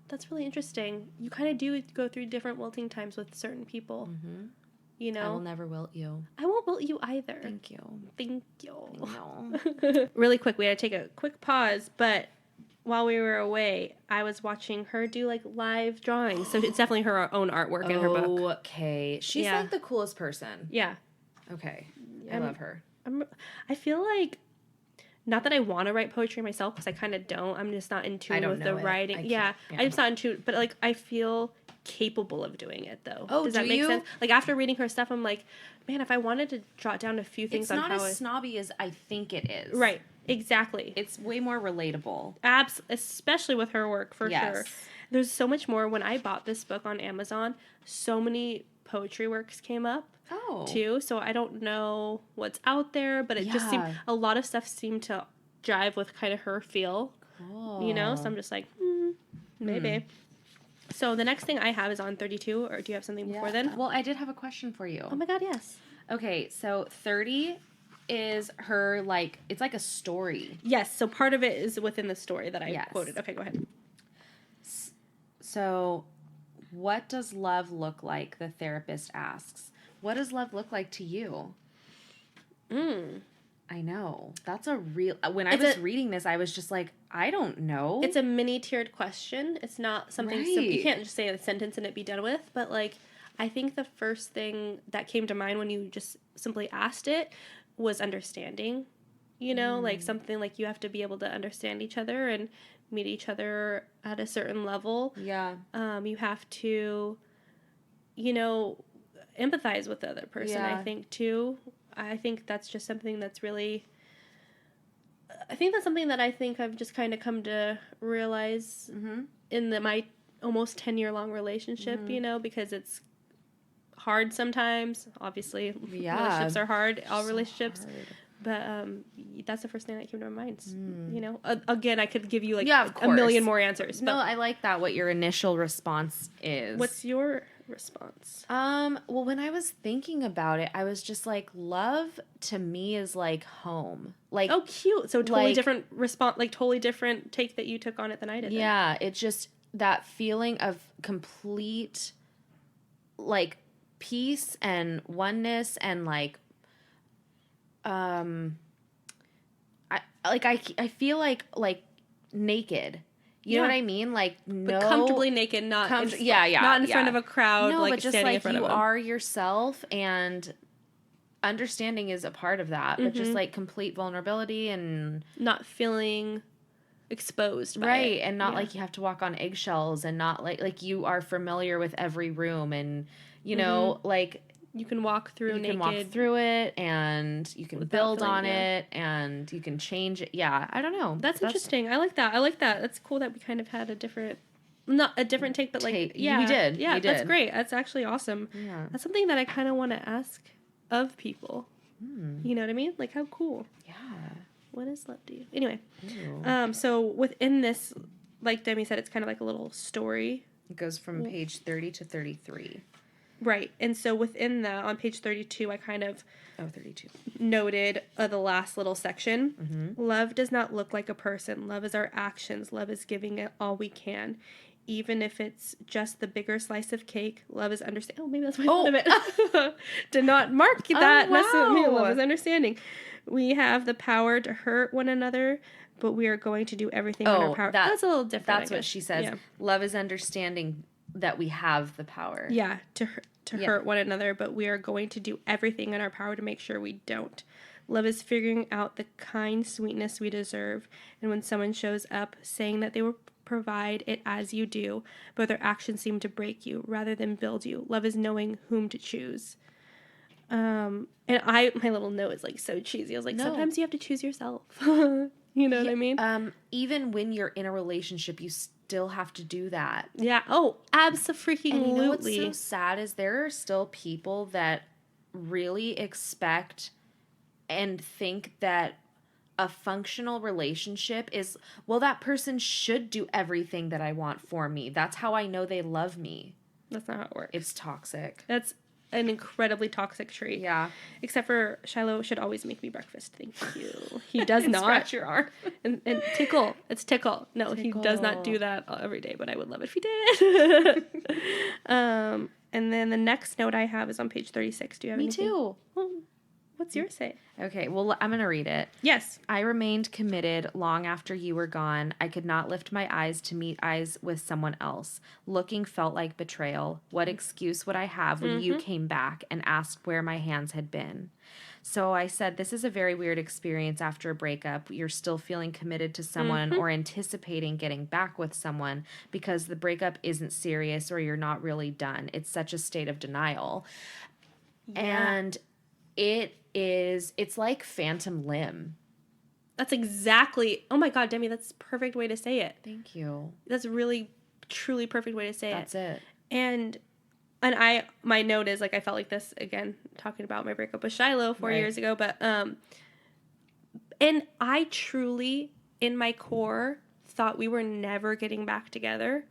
That's really interesting. You kind of do go through different wilting times with certain people. Mm-hmm. You know? I will never wilt you. I won't wilt you either. Thank you. Thank you. No. Really quick, we had to take a quick pause, but while we were away, I was watching her do like live drawings. So it's definitely her own artwork in her book. Okay. She's like the coolest person. Yeah. Okay. I love her. I feel like, not that I want to write poetry myself, because I kind of don't. I'm just not in tune with the writing. I'm just not in tune. But like, I feel capable of doing it, though. Oh, does that make sense? Like, after reading her stuff, I'm like, man, if I wanted to jot down a few things on how it's not as snobby as I think it is. Right. Exactly. It's way more relatable. Especially with her work, for sure. There's so much more. When I bought this book on Amazon, so many poetry works came up. Too. So I don't know what's out there, but it just seemed, a lot of stuff seemed to jive with kind of her feel. Cool. You know? So I'm just like, maybe. So the next thing I have is on 32, or do you have something before then? Well, I did have a question for you. Oh my God, yes. Okay, so 30 is her, like, it's like a story. Yes, so part of it is within the story that I quoted. Okay, go ahead. So, what does love look like? The therapist asks. What does love look like to you? I know. That's a real... When I was reading this, I was just like, I don't know. It's a mini-tiered question. It's not something... you can't just say a sentence and it be done with. But, like, I think the first thing that came to mind when you just simply asked it was understanding. You know? Like, something like you have to be able to understand each other and meet each other at a certain level. Yeah. You have to, you know... empathize with the other person, I think, too. I think that's just something that's really... I think that's something that I think I've just kind of come to realize in my almost 10-year-long relationship, you know, because it's hard sometimes. Obviously, relationships are hard, all relationships. Hard. But that's the first thing that came to my mind. You know, again, I could give you like a million more answers. But no, I like that. What your initial response is. What's your response? Well, when I was thinking about it, I was just like, love to me is like home. Like, oh, cute. So totally different response, like totally different take that you took on it than I did. Yeah, then. It's just that feeling of complete, like, peace and oneness and like. I feel like naked. You know what I mean? Like, no, but comfortably naked, not not in front of a crowd. No, like but just standing like in front you of them. are yourself, and understanding is a part of that. But just like complete vulnerability and not feeling exposed, by right? it. And not like you have to walk on eggshells, and not like you are familiar with every room, and you know like. You can walk through naked. You can walk through it, and you can build on it, and you can change it. Yeah, I don't know. That's interesting. I like that. That's cool that we kind of had a different, not a different take, but like, we did. Yeah, we did. That's great. That's actually awesome. Yeah. That's something that I kind of want to ask of people. You know what I mean? Like, how cool. Yeah. What is love to you? Anyway. Ew. So within this, like Demi said, it's kind of like a little story. It goes from page 30 to 33. Right. And so within that, on page 32, I kind of 32 noted the last little section. Love does not look like a person. Love is our actions. Love is giving it all we can. Even if it's just the bigger slice of cake, love is understanding. Oh, maybe that's my thought of it. Did not mark that necessarily. Love is understanding. We have the power to hurt one another, but we are going to do everything in our power. That's a little different. That's what she says. Yeah. Love is understanding that we have the power. Yeah, to hurt one another, but we are going to do everything in our power to make sure we don't. Love is figuring out the kind sweetness we deserve, and when someone shows up saying that they will provide it as you do, but their actions seem to break you rather than build you. Love is knowing whom to choose. And my little note is like so cheesy. I was like, sometimes you have to choose yourself. You know what I mean? Even when you're in a relationship, still have to do that. Yeah. Oh, abso-freaking-lutely. And you know what's so sad is there are still people that really expect and think that a functional relationship is, well, that person should do everything that I want for me. That's how I know they love me. That's not how it works. It's toxic. That's an incredibly toxic trait. Yeah. Except for Shiloh should always make me breakfast. Thank you. He does not. Scratch your arm. and tickle. It's tickle. No, Tickle. he does not do that every day, but I would love it if he did. And then the next note I have is on page 36. Do you have anything? Me too. Well, what's yours say? Okay, well, I'm going to read it. Yes. I remained committed long after you were gone. I could not lift my eyes to meet eyes with someone else. Looking felt like betrayal. What excuse would I have when you came back and asked where my hands had been? So I said, this is a very weird experience after a breakup. You're still feeling committed to someone or anticipating getting back with someone because the breakup isn't serious or you're not really done. It's such a state of denial. Yeah. And it's like phantom limb. That's exactly, oh my God, Demi, that's the perfect way to say it. Thank you. That's a really, truly perfect way to say That's it. And my note is, like, I felt like this, again, talking about my breakup with Shiloh 4 years ago, but, and I truly, in my core, thought we were never getting back together.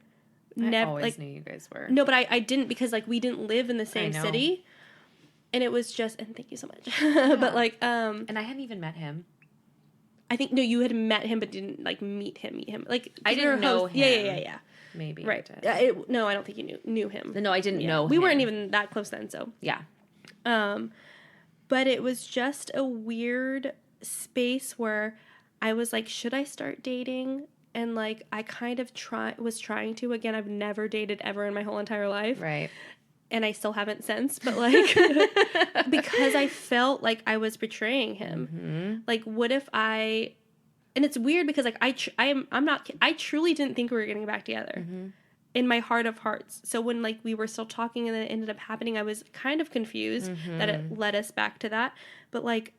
I always knew you guys were. No, but I didn't, because, like, we didn't live in the same city. And it was just, and thank you so much. Yeah. But, like, and I hadn't even met him. I think, no, you had met him, but didn't, like, meet him. Like, I didn't know him. Yeah. Maybe. Right. No, I don't think you knew him. No, I didn't know him. We weren't even that close then, so. Yeah. But it was just a weird space where I was like, should I start dating? And, like, I kind of was trying to. Again, I've never dated ever in my whole entire life. Right. And I still haven't since, but, like, because I felt like I was betraying him. Mm-hmm. Like, what if and it's weird because, like, I truly didn't think we were getting back together in my heart of hearts. So when, like, we were still talking and then it ended up happening, I was kind of confused that it led us back to that. But, like,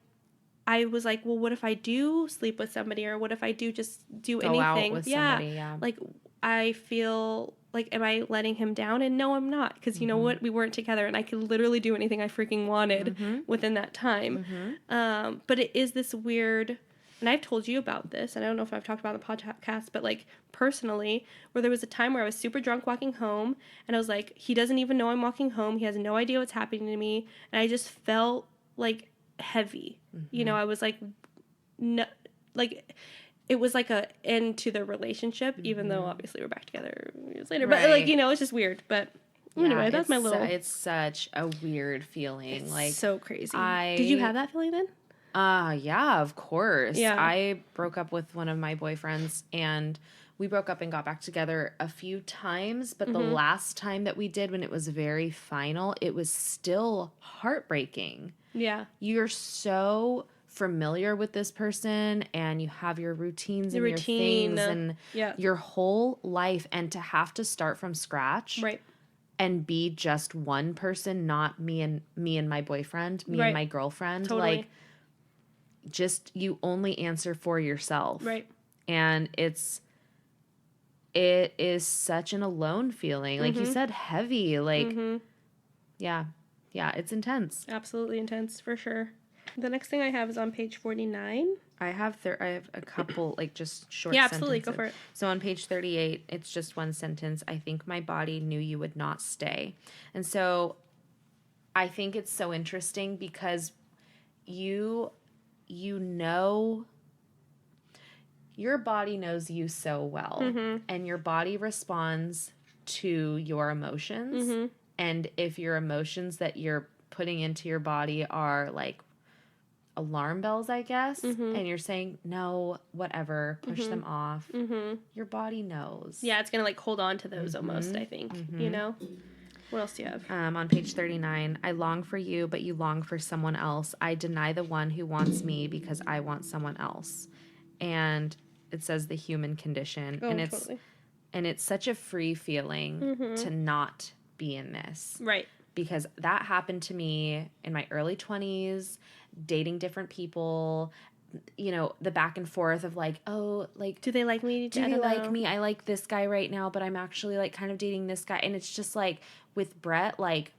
I was like, well, what if I do sleep with somebody, or what if I do just do anything? Out with somebody, yeah. Like, I feel like, am I letting him down? And no, I'm not. Because you know what? We weren't together and I could literally do anything I freaking wanted within that time. But it is this weird, and I've told you about this, and I don't know if I've talked about it on the podcast, but, like, personally, where there was a time where I was super drunk walking home, and I was like, he doesn't even know I'm walking home. He has no idea what's happening to me. And I just felt, like, heavy. You know, I was like, no, like, it was like a end to the relationship, even though obviously we're back together years later. Right. But, like, you know, it's just weird. But anyway, that's my little. It's such a weird feeling. It's like, so crazy. Did you have that feeling then? Yeah, of course. Yeah. I broke up with one of my boyfriends, and we broke up and got back together a few times. But the last time that we did, when it was very final, it was still heartbreaking. Yeah. You're so familiar with this person, and you have your routines and your things and your whole life, and to have to start from scratch and be just one person, not me and my boyfriend, me and my girlfriend. Totally. Like, just, you only answer for yourself. Right. And it is such an alone feeling. Like you said, heavy. Like, yeah, it's intense. Absolutely intense, for sure. The next thing I have is on page 49. I have a couple, like, just short sentences. Yeah, absolutely. Go for it. So on page 38, it's just one sentence. I think my body knew you would not stay. And so I think it's so interesting because you know, your body knows you so well. And your body responds to your emotions. And if your emotions that you're putting into your body are, like, alarm bells, I guess, and you're saying, no, whatever, push them off, your body knows. Yeah, it's going to, like, hold on to those almost, I think, you know? What else do you have? On page 39, I long for you, but you long for someone else. I deny the one who wants me because I want someone else. And it says the human condition. Oh, and totally. And it's such a free feeling to not be in this. Right. Because that happened to me in my early 20s, dating different people, the back and forth of like, oh, like, do they like me? Do they like me? I like this guy right now, but I'm actually like kind of dating this guy. And it's just like with Brett, like,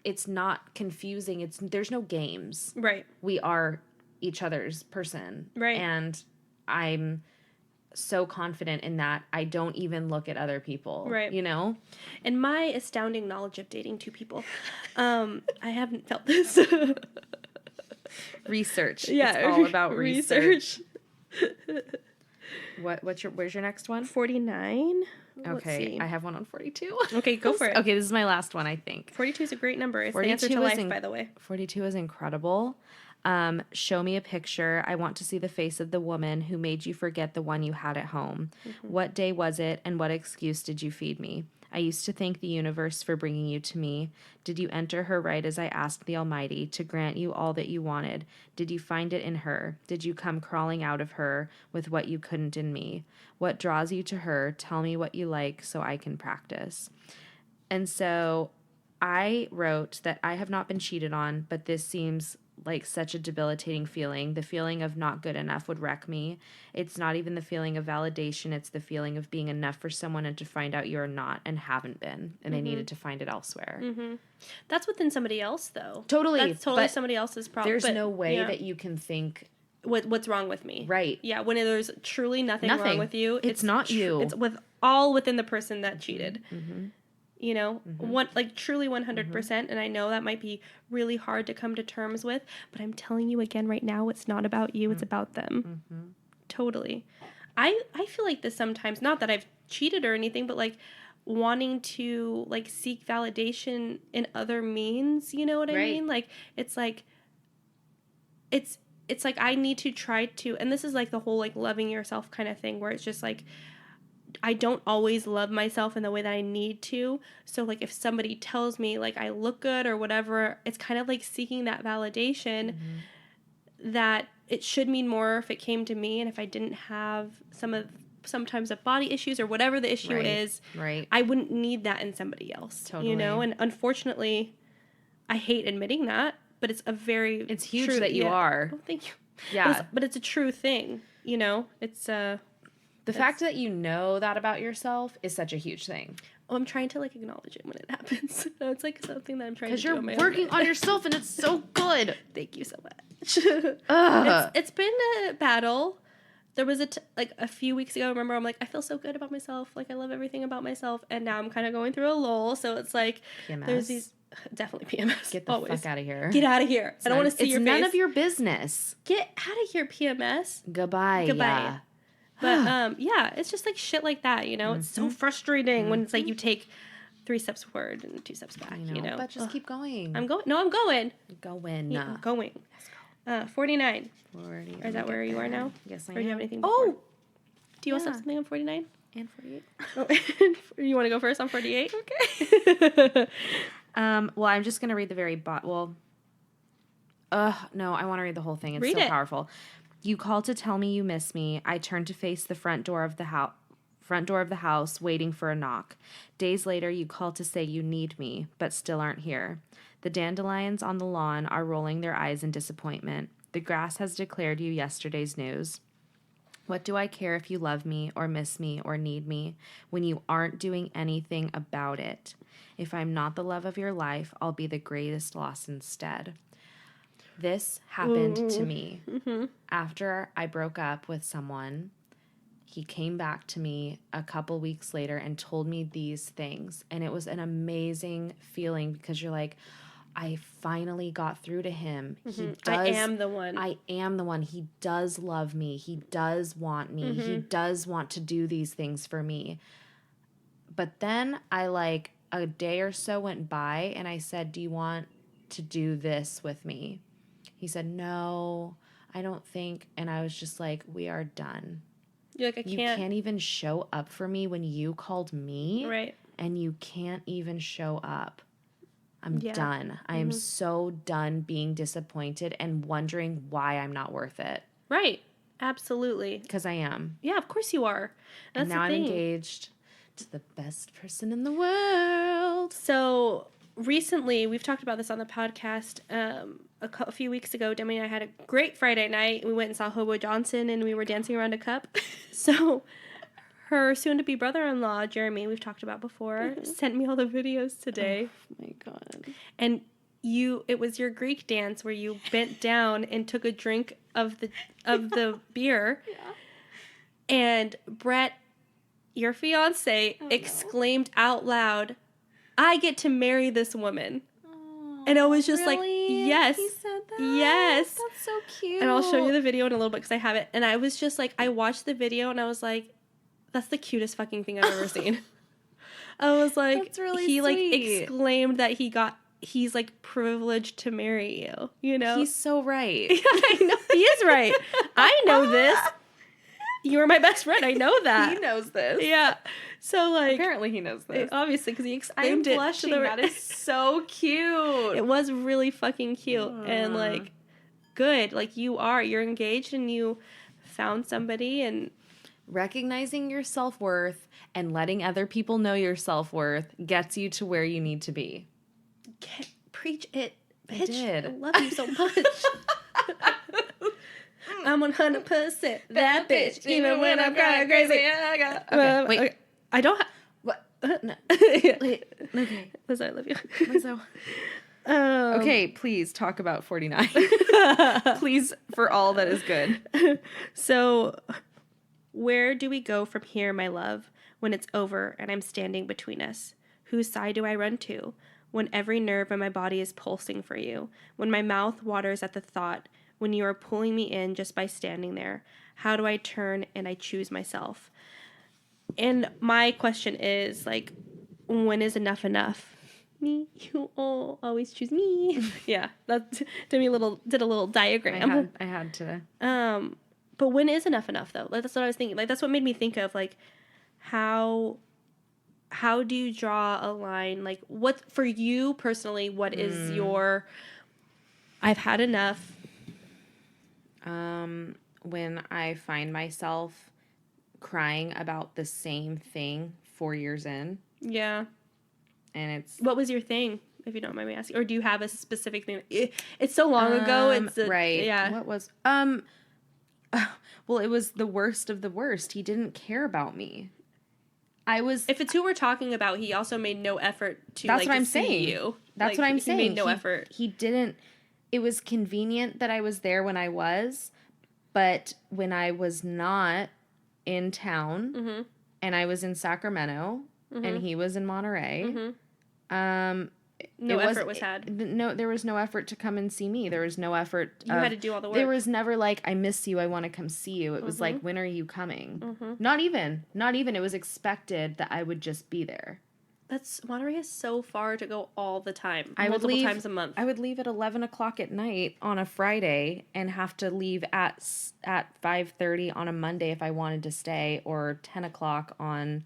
it's not confusing. There's no games. Right. We are each other's person. Right. And I'm so confident in that I don't even look at other people. Right. And my astounding knowledge of dating two people, I haven't felt this. Research. Yeah. It's all about research. Where's your next one? 49. Okay, I have one on 42. Okay, go for it. Okay, this is my last one, I think. 42 is a great number. It's the answer to life, by the way. 42 is incredible. Show me a picture. I want to see the face of the woman who made you forget the one you had at home. Mm-hmm. What day was it, and what excuse did you feed me? I used to thank the universe for bringing you to me. Did you enter her right as I asked the Almighty to grant you all that you wanted? Did you find it in her? Did you come crawling out of her with what you couldn't in me? What draws you to her? Tell me what you like so I can practice. And so I wrote that I have not been cheated on, but this seems like such a debilitating feeling. The feeling of not good enough would wreck me. It's not even the feeling of validation. It's the feeling of being enough for someone and to find out you're not and haven't been, and they needed to find it elsewhere. Mm-hmm. That's within somebody else, though. Totally. That's totally somebody else's problem. There's no way that you can think... What's wrong with me? Right. Yeah, when there's truly nothing wrong with you. It's not you. It's all within the person that cheated. Mm-hmm. Truly 100%. And I know that might be really hard to come to terms with, but I'm telling you again right now, it's not about you, it's about them. Mm-hmm. Totally. I feel like this sometimes, not that I've cheated or anything, but like wanting to like seek validation in other means, you know what I mean? Like, it's like I need to try to, and this is like the whole like loving yourself kind of thing where it's just like, I don't always love myself in the way that I need to. So like if somebody tells me like I look good or whatever, it's kind of like seeking that validation that it should mean more if it came to me. And if I didn't have sometimes of body issues or whatever the issue is, I wouldn't need that in somebody else, And unfortunately, I hate admitting that, but it's it's huge that you are. Oh, thank you. Yeah. But it's a true thing, It's the fact that you know that about yourself is such a huge thing. Oh, I'm trying to like acknowledge it when it happens. It's like something that I'm trying to do. Because you're working on yourself and it's so good. Thank you so much. It's been a battle. There was a few weeks ago, remember, I'm like, I feel so good about myself. Like, I love everything about myself. And now I'm kind of going through a lull. So it's like, PMS. There's these, definitely PMS. Get the fuck out of here. Get out of here. I don't want to see your face. It's none of your business. Get out of here, PMS. Goodbye. Yeah. But, it's just like shit like that, It's so frustrating when it's like you take 3 steps forward and 2 steps back, But just keep going. I'm going. No, I'm going. Going. Yeah, I'm going. Let's go. 49. 40. Is that where you are now? Yes, I am. Or do you have anything before? Oh! Do you also have something on 49? And 48. Oh, you want to go first on 48? Okay. Well, I'm just going to read the very no, I want to read the whole thing. It's so powerful. You call to tell me you miss me. I turn to face the front door of the house, waiting for a knock. Days later, you call to say you need me, but still aren't here. The dandelions on the lawn are rolling their eyes in disappointment. The grass has declared you yesterday's news. What do I care if you love me or miss me or need me when you aren't doing anything about it? If I'm not the love of your life, I'll be the greatest loss instead. This happened to me after I broke up with someone. He came back to me a couple weeks later and told me these things. And it was an amazing feeling because you're like, I finally got through to him. He does, I am the one. I am the one. He does love me. He does want me. He does want to do these things for me. But then a day or so went by and I said, do you want to do this with me? He said, no, I don't think. And I was just like, we are done. You're like, You can't even show up for me when you called me. Right. And you can't even show up. I'm done. I am so done being disappointed and wondering why I'm not worth it. Right. Absolutely. Because I am. Yeah, of course you are. That's and now I'm engaged to the best person in the world. So recently, we've talked about this on the podcast. A few weeks ago, Demi and I had a great Friday night. We went and saw Hobo Johnson, and we were dancing around a cup. So her soon-to-be brother-in-law, Jeremy, we've talked about before, sent me all the videos today. Oh my God. And it was your Greek dance where you bent down and took a drink of the beer. Yeah. And Brett, your fiance, exclaimed out loud, "I get to marry this woman." And I was just like, yes. He said that? Yes. That's so cute. And I'll show you the video in a little bit because I have it. And I was just like, I watched the video and I was like, that's the cutest fucking thing I've ever seen. I was like, that's really he like sweet. exclaimed that he's like privileged to marry you, you know? He's so right. I know, he is right. I know this. You are my best friend. I know that. He knows this. Yeah. So like, apparently he knows this. Obviously, because he I'm exclaimed it. blushing. That is so cute. It was really fucking cute and like good. Like you're engaged and you found somebody and recognizing your self-worth and letting other people know your self-worth gets you to where you need to be. Preach it, bitch. I did. I love you so much. I'm 100% that bitch, even when I'm crying crazy. Okay, wait. Okay. I don't have... What? No. Yeah. Wait. Okay. Liz, I love you. So, okay, please talk about 49. Please, for all that is good. So, where do we go from here, my love, when it's over and I'm standing between us? Whose side do I run to? When every nerve in my body is pulsing for you. When my mouth waters at the thought. When you are pulling me in just by standing there. How do I turn and I choose myself? And my question is, like, when is enough enough? Me, you all always choose me. Yeah, that did a little diagram. I had to. But when is enough enough though? Like, that's what I was thinking. Like that's what made me think of like how do you draw a line? Like what for you personally? What is your? I've had enough. When I find myself crying about the same thing 4 years in. Yeah. And it's... What was your thing, if you don't mind me asking? Or do you have a specific thing? It's so long ago. Right. Yeah. What was... well, it was the worst of the worst. He didn't care about me. If it's who we're talking about, he also made no effort to, that's like, what I'm see saying. you. That's what I'm saying. He made no effort. He didn't... It was convenient that I was there when I was, but when I was not in town, and I was in Sacramento, and he was in Monterey, no effort was had. No, there was no effort to come and see me. There was no effort. You had to do all the work. There was never like, I miss you, I want to come see you. It was like, when are you coming? Not even. It was expected that I would just be there. Monterey is so far to go all the time. Multiple times a month. I would leave at 11 o'clock at night on a Friday and have to leave at 5:30 on a Monday if I wanted to stay, or 10 o'clock on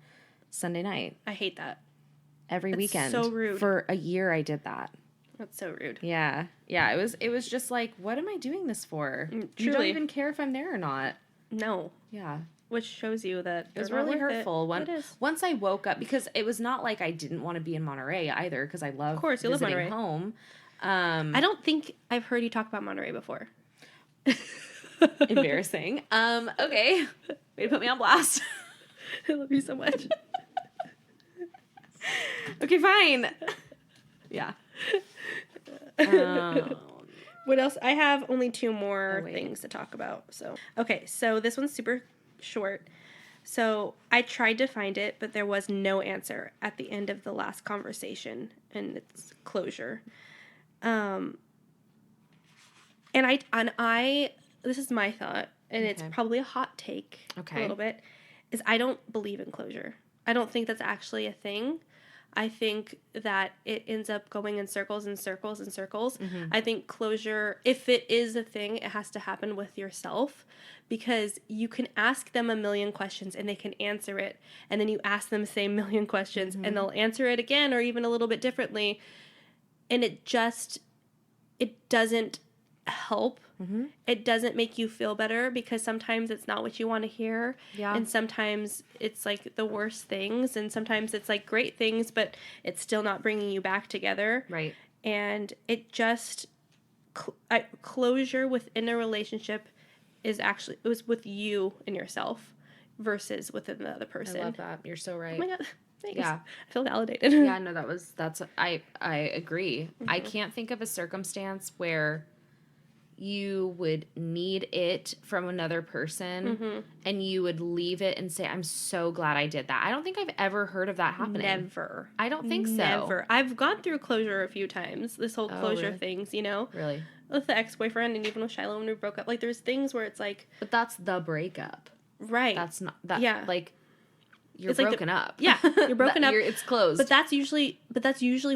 Sunday night. I hate that. Every weekend. So rude. For a year I did that. That's so rude. Yeah. Yeah, it was just like, what am I doing this for? You don't even care if I'm there or not. No. Yeah. Which shows you that it was really hurtful. It is. Once I woke up, because it was not like I didn't want to be in Monterey either, because I love visiting Monterey. home. I don't think I've heard you talk about Monterey before. Embarrassing. Okay. Way to put me on blast. I love you so much. Okay, fine. Yeah. What else? I have only 2 more things to talk about. So, okay, so this one's super short. So I tried to find it, but there was no answer at the end of the last conversation, and it's closure. And I this is my thought, and it's probably a hot take, a little bit, is I don't believe in closure. I don't think that's actually a thing. I think that it ends up going in circles and circles and circles. I think closure, if it is a thing, it has to happen with yourself, because you can ask them a million questions and they can answer it. And then you ask them the same million questions and they'll answer it again or even a little bit differently. And it doesn't help. Mm-hmm. It doesn't make you feel better because sometimes it's not what you want to hear. Yeah. And sometimes it's like the worst things. And sometimes it's like great things, but it's still not bringing you back together. Right. And it just, closure within a relationship it was with you and yourself versus within the other person. I love that. You're so right. Oh my God. Thanks. Yeah. I feel validated. Yeah, no, I agree. Mm-hmm. I can't think of a circumstance where you would need it from another person mm-hmm. and you would leave it and say, I'm so glad I did that. I don't think I've ever heard of that happening. Never. I don't think so. Never. I've gone through closure a few times, this whole closure really? Things, you know? Really? With the ex-boyfriend and even with Shiloh when we broke up. Like, there's things where it's like... But that's the breakup. Right. That's not... That, yeah. Like... You're it's broken up. Yeah, you're broken up. It's closed. But that's usually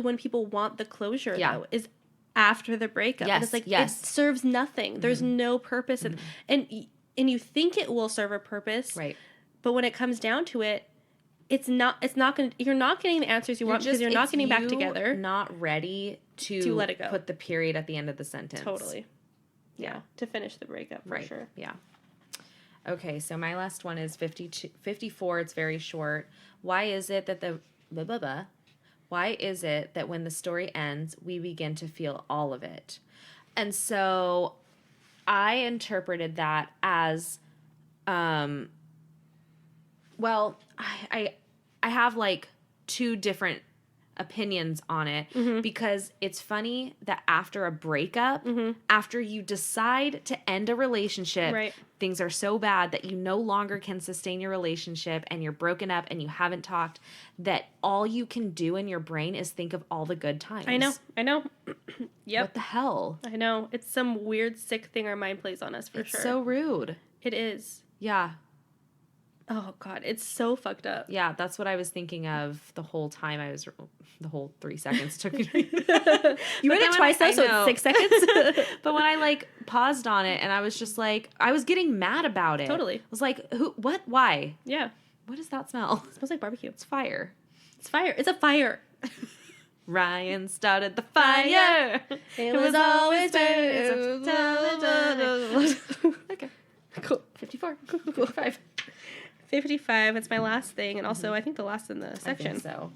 when people want the closure, though, is after the breakup. Yes, and it's like, it serves nothing. Mm-hmm. There's no purpose. Mm-hmm. And you think it will serve a purpose. Right. But when it comes down to it, it's not going to, you're not getting the answers you want because you're not getting back together. Not ready to let it go. Put the period at the end of the sentence. Totally. Yeah. To finish the breakup, for sure. Yeah. Okay, so my last one is 54. It's very short. Why is it that why is it that when the story ends, we begin to feel all of it? And so I interpreted that as, well, I have like two different opinions on it mm-hmm. because it's funny that after a breakup, mm-hmm. after you decide to end a relationship, right. things are so bad that you no longer can sustain your relationship and you're broken up and you haven't talked, that all you can do in your brain is think of all the good times. I know. Yep. What the hell? I know. It's some weird, sick thing our mind plays on us for sure. It's so rude. It is. Yeah. Oh, God. It's so fucked up. Yeah, that's what I was thinking of the whole time the whole 3 seconds took me. You read it twice though, so it's 6 seconds. But when I like paused on it and I was just like, I was getting mad about it. Totally. I was like, what, why? Yeah. What does that smell? It smells like barbecue. It's fire. It's fire. It's a fire. Ryan started the fire. It was always burning. Okay. Cool. 54. Cool. 55. 55. It's my last thing, and also I think the last in the section. I think so.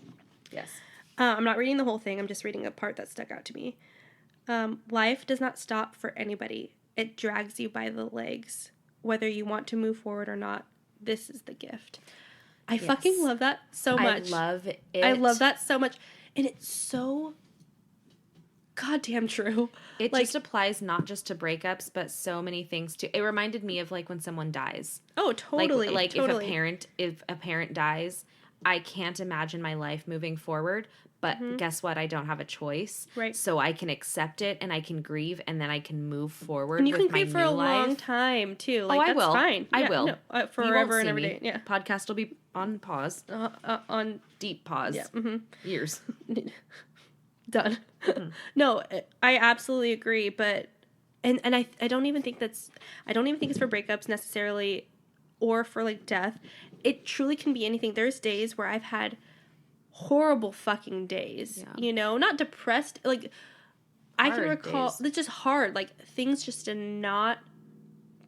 Yes. I'm not reading the whole thing. I'm just reading a part that stuck out to me. Life does not stop for anybody. It drags you by the legs. Whether you want to move forward or not, this is the gift. I fucking love that so much. I love it. I love that so much. And it's so goddamn true. It just applies not just to breakups, but so many things too. It reminded me of like when someone dies. Oh, totally. Like totally. if a parent dies, I can't imagine my life moving forward. But mm-hmm. guess what? I don't have a choice. Right. So I can accept it and I can grieve and then I can move forward. And you can grieve for a long time too. Like, I will. Fine. I will. No, forever and every day. Yeah. Podcast will be on pause. On deep pause. Yeah. Mm-hmm. Years. Done. Mm-hmm. No, I absolutely agree. But and I don't even think it's for breakups necessarily, or for like death. It truly can be anything. There's days where I've had horrible fucking days, you know, not depressed, like hard I can recall days. It's just hard, like things just did not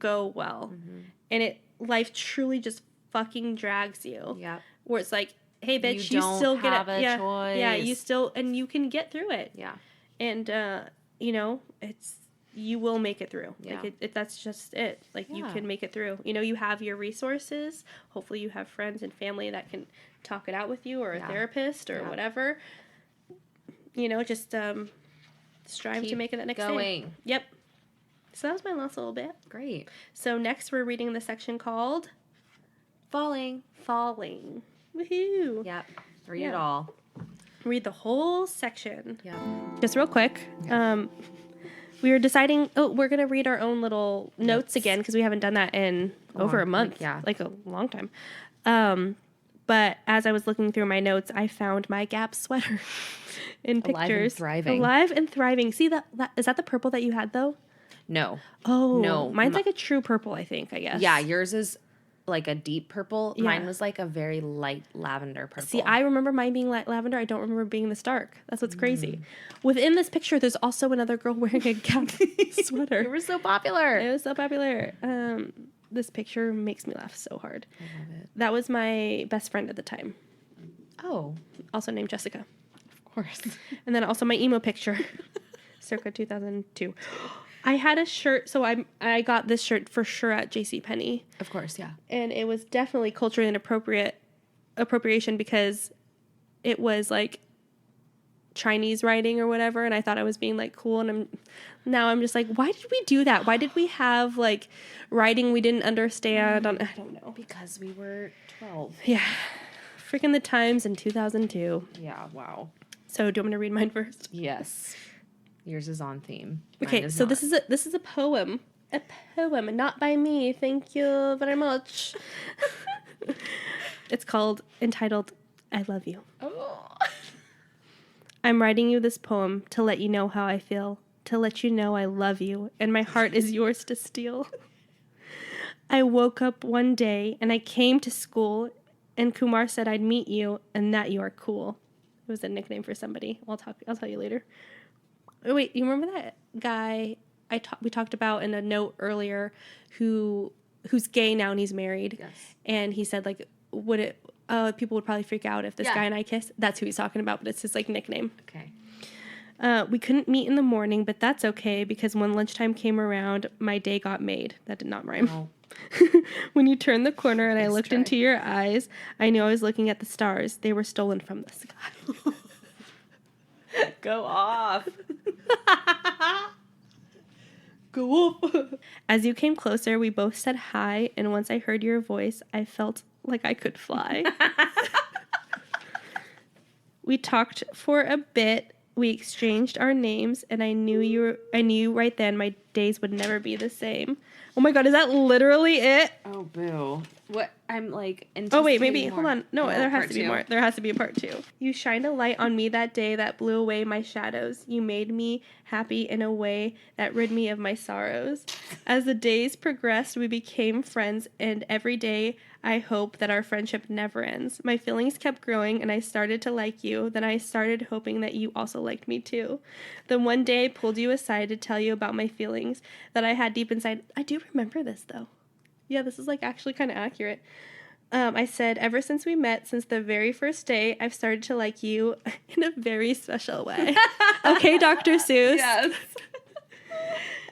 go well, mm-hmm. and life truly just fucking drags you. Yeah, where it's like, hey bitch, you still get have a choice. Yeah, you still, and you can get through it. Yeah, and you know, you will make it through. Yeah. Like that's just it. Like you can make it through. You know, you have your resources. Hopefully you have friends and family that can talk it out with you, or a therapist or whatever. You know, just strive to make it that next going. Day. Yep. So that was my last little bit. Great. So next we're reading the section called Falling. Woohoo. Yep. Read it all. Read the whole section. Yeah. Just real quick. We were deciding, we're going to read our own little notes again because we haven't done that in over a month. Like a long time. But as I was looking through my notes, I found my Gap sweater in pictures. Alive and thriving. See, that is that the purple that you had, though? No. Oh. No. Mine's like a true purple, I think, I guess. Yeah, yours is like a deep purple. Yeah. Mine was like a very light lavender purple. See, I remember mine being light lavender. I don't remember being this dark. That's what's crazy. Within this picture, there's also another girl wearing a Gap sweater. It was so popular. It was so popular. This picture makes me laugh so hard. I love it. That was my best friend at the time. Oh. Also named Jessica. Of course. And then also my emo picture. Circa 2002. I had a shirt, so I got this shirt for sure at JCPenney. Of course, yeah. And it was definitely culturally appropriation because it was like Chinese writing or whatever, and I thought I was being like cool, and I'm just like, why did we do that? Why did we have like writing we didn't understand? I don't know. Because we were 12. Yeah. Freaking the times in 2002. Yeah, wow. So do you want me to read mine first? Yes. Yours is on theme. Okay, so this is a poem. A poem, not by me. Thank you very much. It's entitled, I Love You. Oh. I'm writing you this poem to let you know how I feel, to let you know I love you, and my heart is yours to steal. I woke up one day, and I came to school, and Kumar said I'd meet you, and that you are cool. It was a nickname for somebody. I'll tell you later. Oh, wait, you remember that guy we talked about in a note earlier who's gay now and he's married? Yes. And he said, like, people would probably freak out if this guy and I kissed. That's who he's talking about, but it's his, like, nickname. Okay. We couldn't meet in the morning, but that's okay because when lunchtime came around, my day got made. That did not rhyme. Oh. When you turned the corner and I looked into your eyes, I knew I was looking at the stars. They were stolen from the sky. Go off. Go off. As you came closer, we both said hi, and once I heard your voice, I felt like I could fly. We talked for a bit. We exchanged our names, and I knew right then my days would never be the same. Oh my God, is that literally it? Oh, boo. What? I'm like... Oh, wait, maybe. Hold on. No, there has to be more. There has to be a part 2. You shined a light on me that day that blew away my shadows. You made me happy in a way that rid me of my sorrows. As the days progressed, we became friends, and every day I hope that our friendship never ends. My feelings kept growing, and I started to like you. Then I started hoping that you also liked me too. Then one day I pulled you aside to tell you about my feelings that I had deep inside. I do remember this, though. Yeah, this is like actually kind of accurate. I said, ever since we met, since the very first day, I've started to like you in a very special way. Okay, Dr. Seuss. Yes.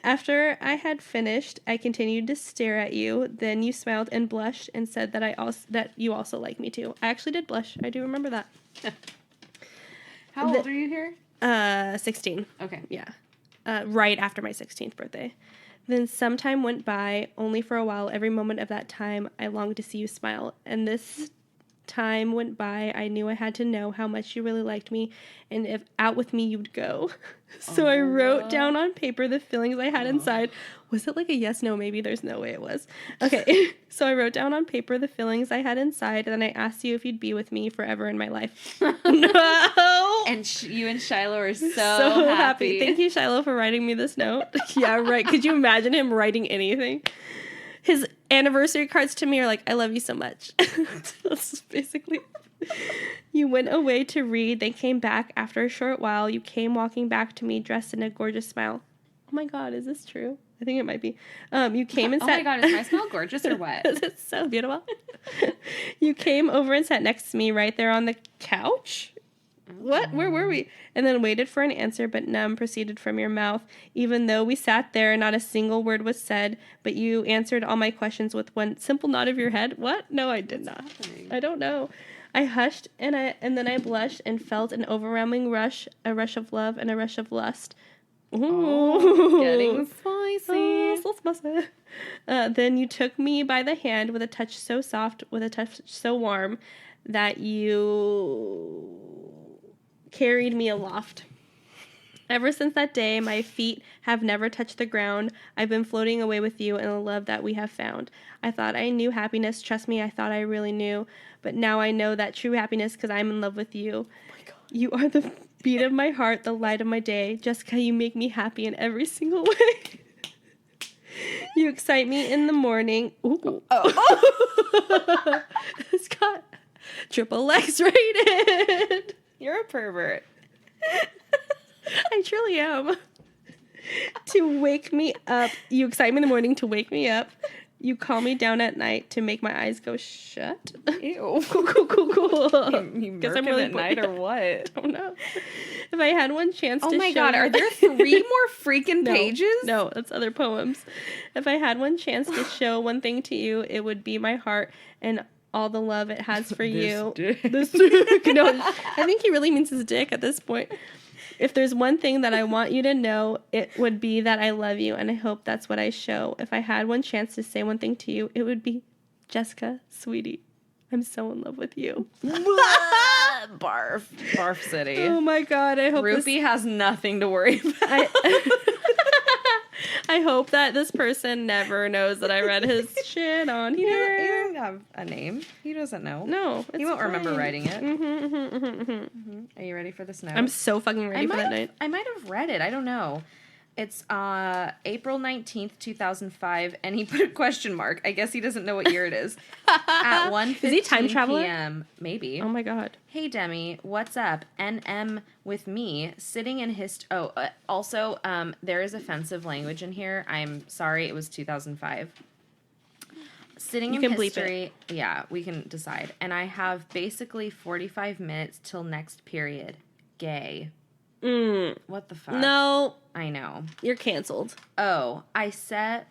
After I had finished, I continued to stare at you. Then you smiled and blushed and said that you also like me too. I actually did blush. I do remember that. How old are you here? 16. Okay. Yeah. Right after my 16th birthday. Then some time went by, only for a while. Every moment of that time, I longed to see you smile. And this time went by, I knew I had to know how much you really liked me, and if out with me you'd go. So I wrote down on paper the feelings I had inside. Was it like a yes, no, maybe? There's no way it was. Okay, so I wrote down on paper the feelings I had inside, and then I asked you if you'd be with me forever in my life. No! And you and Shiloh are so happy. Thank you, Shiloh, for writing me this note. Yeah, right. Could you imagine him writing anything? His anniversary cards to me are like, I love you so much. That's basically... You went away to read, then came back after a short while. You came walking back to me dressed in a gorgeous smile. Oh my God, is this true? I think it might be. You came and sat... Oh my God, is my smile gorgeous or what? It's so beautiful. You came over and sat next to me right there on the couch. What? Where were we? And then waited for an answer, but none proceeded from your mouth. Even though we sat there, not a single word was said, but you answered all my questions with one simple nod of your head. What? No, I did not. I don't know. I hushed, and then I blushed and felt an overwhelming rush, a rush of love and a rush of lust. Ooh. Oh, getting spicy. Oh, so spicy. Then you took me by the hand with a touch so soft, with a touch so warm, that you carried me aloft. Ever since that day, my feet have never touched the ground. I've been floating away with you in the love that we have found. I thought I knew happiness. Trust me, I thought I really knew. But now I know that true happiness because I'm in love with you. Oh my God. You are the beat of my heart, the light of my day. Jessica, you make me happy in every single way. You excite me in the morning. Ooh. Oh. It's got XXX rated. You're a pervert. I truly am. To wake me up. You excite me in the morning to wake me up. You calm me down at night to make my eyes go shut. Ew. Cool. You guess I'm really at night or what? I don't know. If I had one chance to show... Oh my God, are there 3 more freaking pages? No, that's other poems. If I had one chance to show one thing to you, it would be my heart and all the love it has for you. This dick. No, I think he really means his dick at this point. If there's one thing that I want you to know, it would be that I love you, and I hope that's what I show. If I had one chance to say one thing to you, it would be, Jessica, sweetie, I'm so in love with you. Barf. Barf City. Oh my God, I hope Rupi has nothing to worry about. I hope that this person never knows that I read his shit on here. He doesn't have a name. He doesn't know. No, he won't remember writing it. Mm-hmm. Are you ready for this note? I'm so fucking ready for that night. I might have read it. I don't know. It's April 19th, 2005, and he put a question mark. I guess he doesn't know what year it is. At 1:15 Is he time traveler? p.m. Maybe. Oh my God. Hey, Demi, what's up? NM with me, sitting in also, there is offensive language in here. I'm sorry, it was 2005. Sitting in history. Yeah, we can decide. And I have basically 45 minutes till next period. Gay. What the fuck? No. I know. You're canceled. I said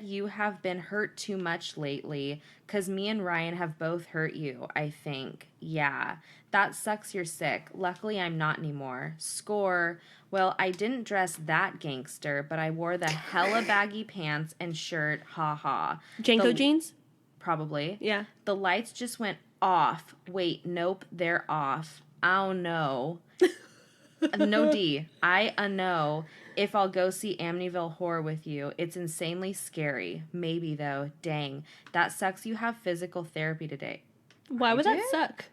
you have been hurt too much lately, 'cause me and Ryan have both hurt you, I think. Yeah. That sucks you're sick. Luckily, I'm not anymore. Score. Well, I didn't dress that gangster, but I wore the hella baggy pants and shirt. Ha ha. Janko jeans? Probably. Yeah. The lights just went off. Wait, nope, they're off. Oh no. No D. I know if I'll go see Amityville Horror with you. It's insanely scary. Maybe though. Dang. That sucks you have physical therapy today. Why would that suck?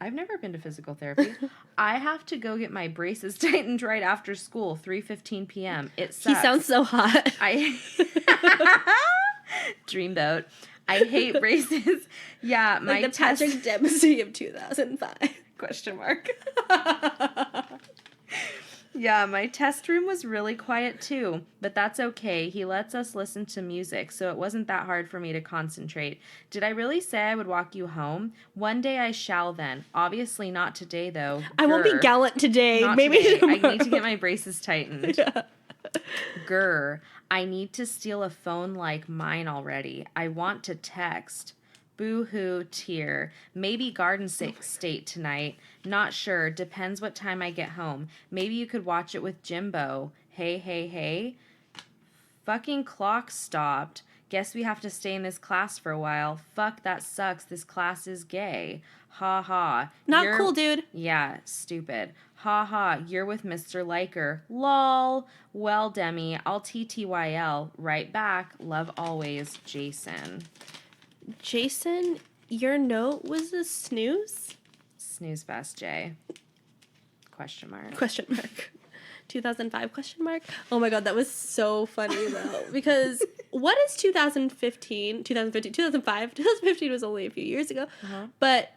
I've never been to physical therapy. I have to go get my braces tightened right after school, 3:15 p.m. It sucks. He sounds so hot. Dreamboat. I hate braces. Yeah, my like the Patrick Dempsey of 2005. Question mark. Yeah, my test room was really quiet too, but that's okay. He lets us listen to music, so it wasn't that hard for me to concentrate. Did I really say I would walk you home? One day I shall then. Obviously not today, though. I won't be gallant today. Not Maybe today. tomorrow. I need to get my braces tightened. Yeah. Grr. I need to steal a phone like mine already. I want to text. Boo-hoo, tear. Maybe Garden State tonight. Not sure. Depends what time I get home. Maybe you could watch it with Jimbo. Hey. Fucking clock stopped. Guess we have to stay in this class for a while. Fuck, that sucks. This class is gay. Ha ha. Not cool, dude. Yeah, stupid. Ha ha. You're with Mr. Liker. Lol. Well, Demi, I'll TTYL. Right back. Love always, Jason. Jason, your note was a snooze? Snooze fest, Jay. Question mark. 2005 question mark? Oh my God, that was so funny though. Because what is 2015? 2005? 2015 was only a few years ago. Uh-huh. But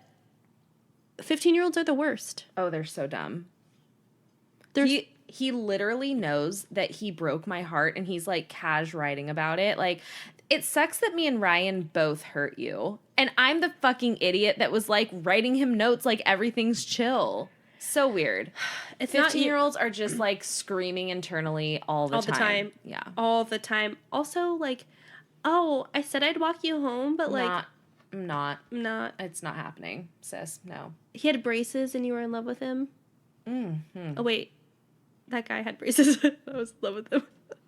15-year-olds are the worst. Oh, they're so dumb. He literally knows that he broke my heart and he's like cash writing about it. Like, it sucks that me and Ryan both hurt you. And I'm the fucking idiot that was like writing him notes like everything's chill. So weird. 15-year-olds are just like screaming internally all the time. Yeah. All the time. Also, like, oh, I said I'd walk you home, but like... I'm not. Not. It's not happening, sis. No. He had braces and you were in love with him? Mm-hmm. Oh, wait. That guy had braces. I was in love with him.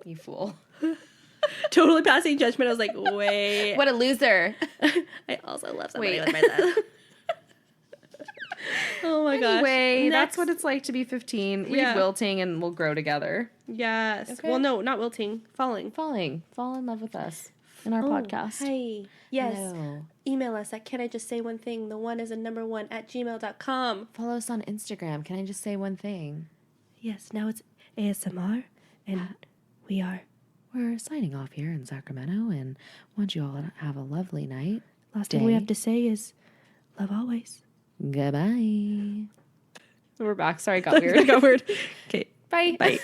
You fool. Totally passing judgment. I was like, wait. What a loser. I also love somebody with braces. Oh my gosh. Anyway, that's what it's like to be 15. Read Wilting and we'll grow together. Yes. Okay. Well, no, not Wilting. Falling. Fall in love with us in our podcast. Hi. Yes. Hello. Email us at canijustsay1thing. The one is a number 1 @gmail.com. Follow us on Instagram. Can I just say one thing? Yes. Now it's ASMR and we are we're signing off here in Sacramento and want you all to have a lovely night. Last thing we have to say is love always. Goodbye. We're back. Sorry, got weird. Got weird. Okay. Bye. Bye.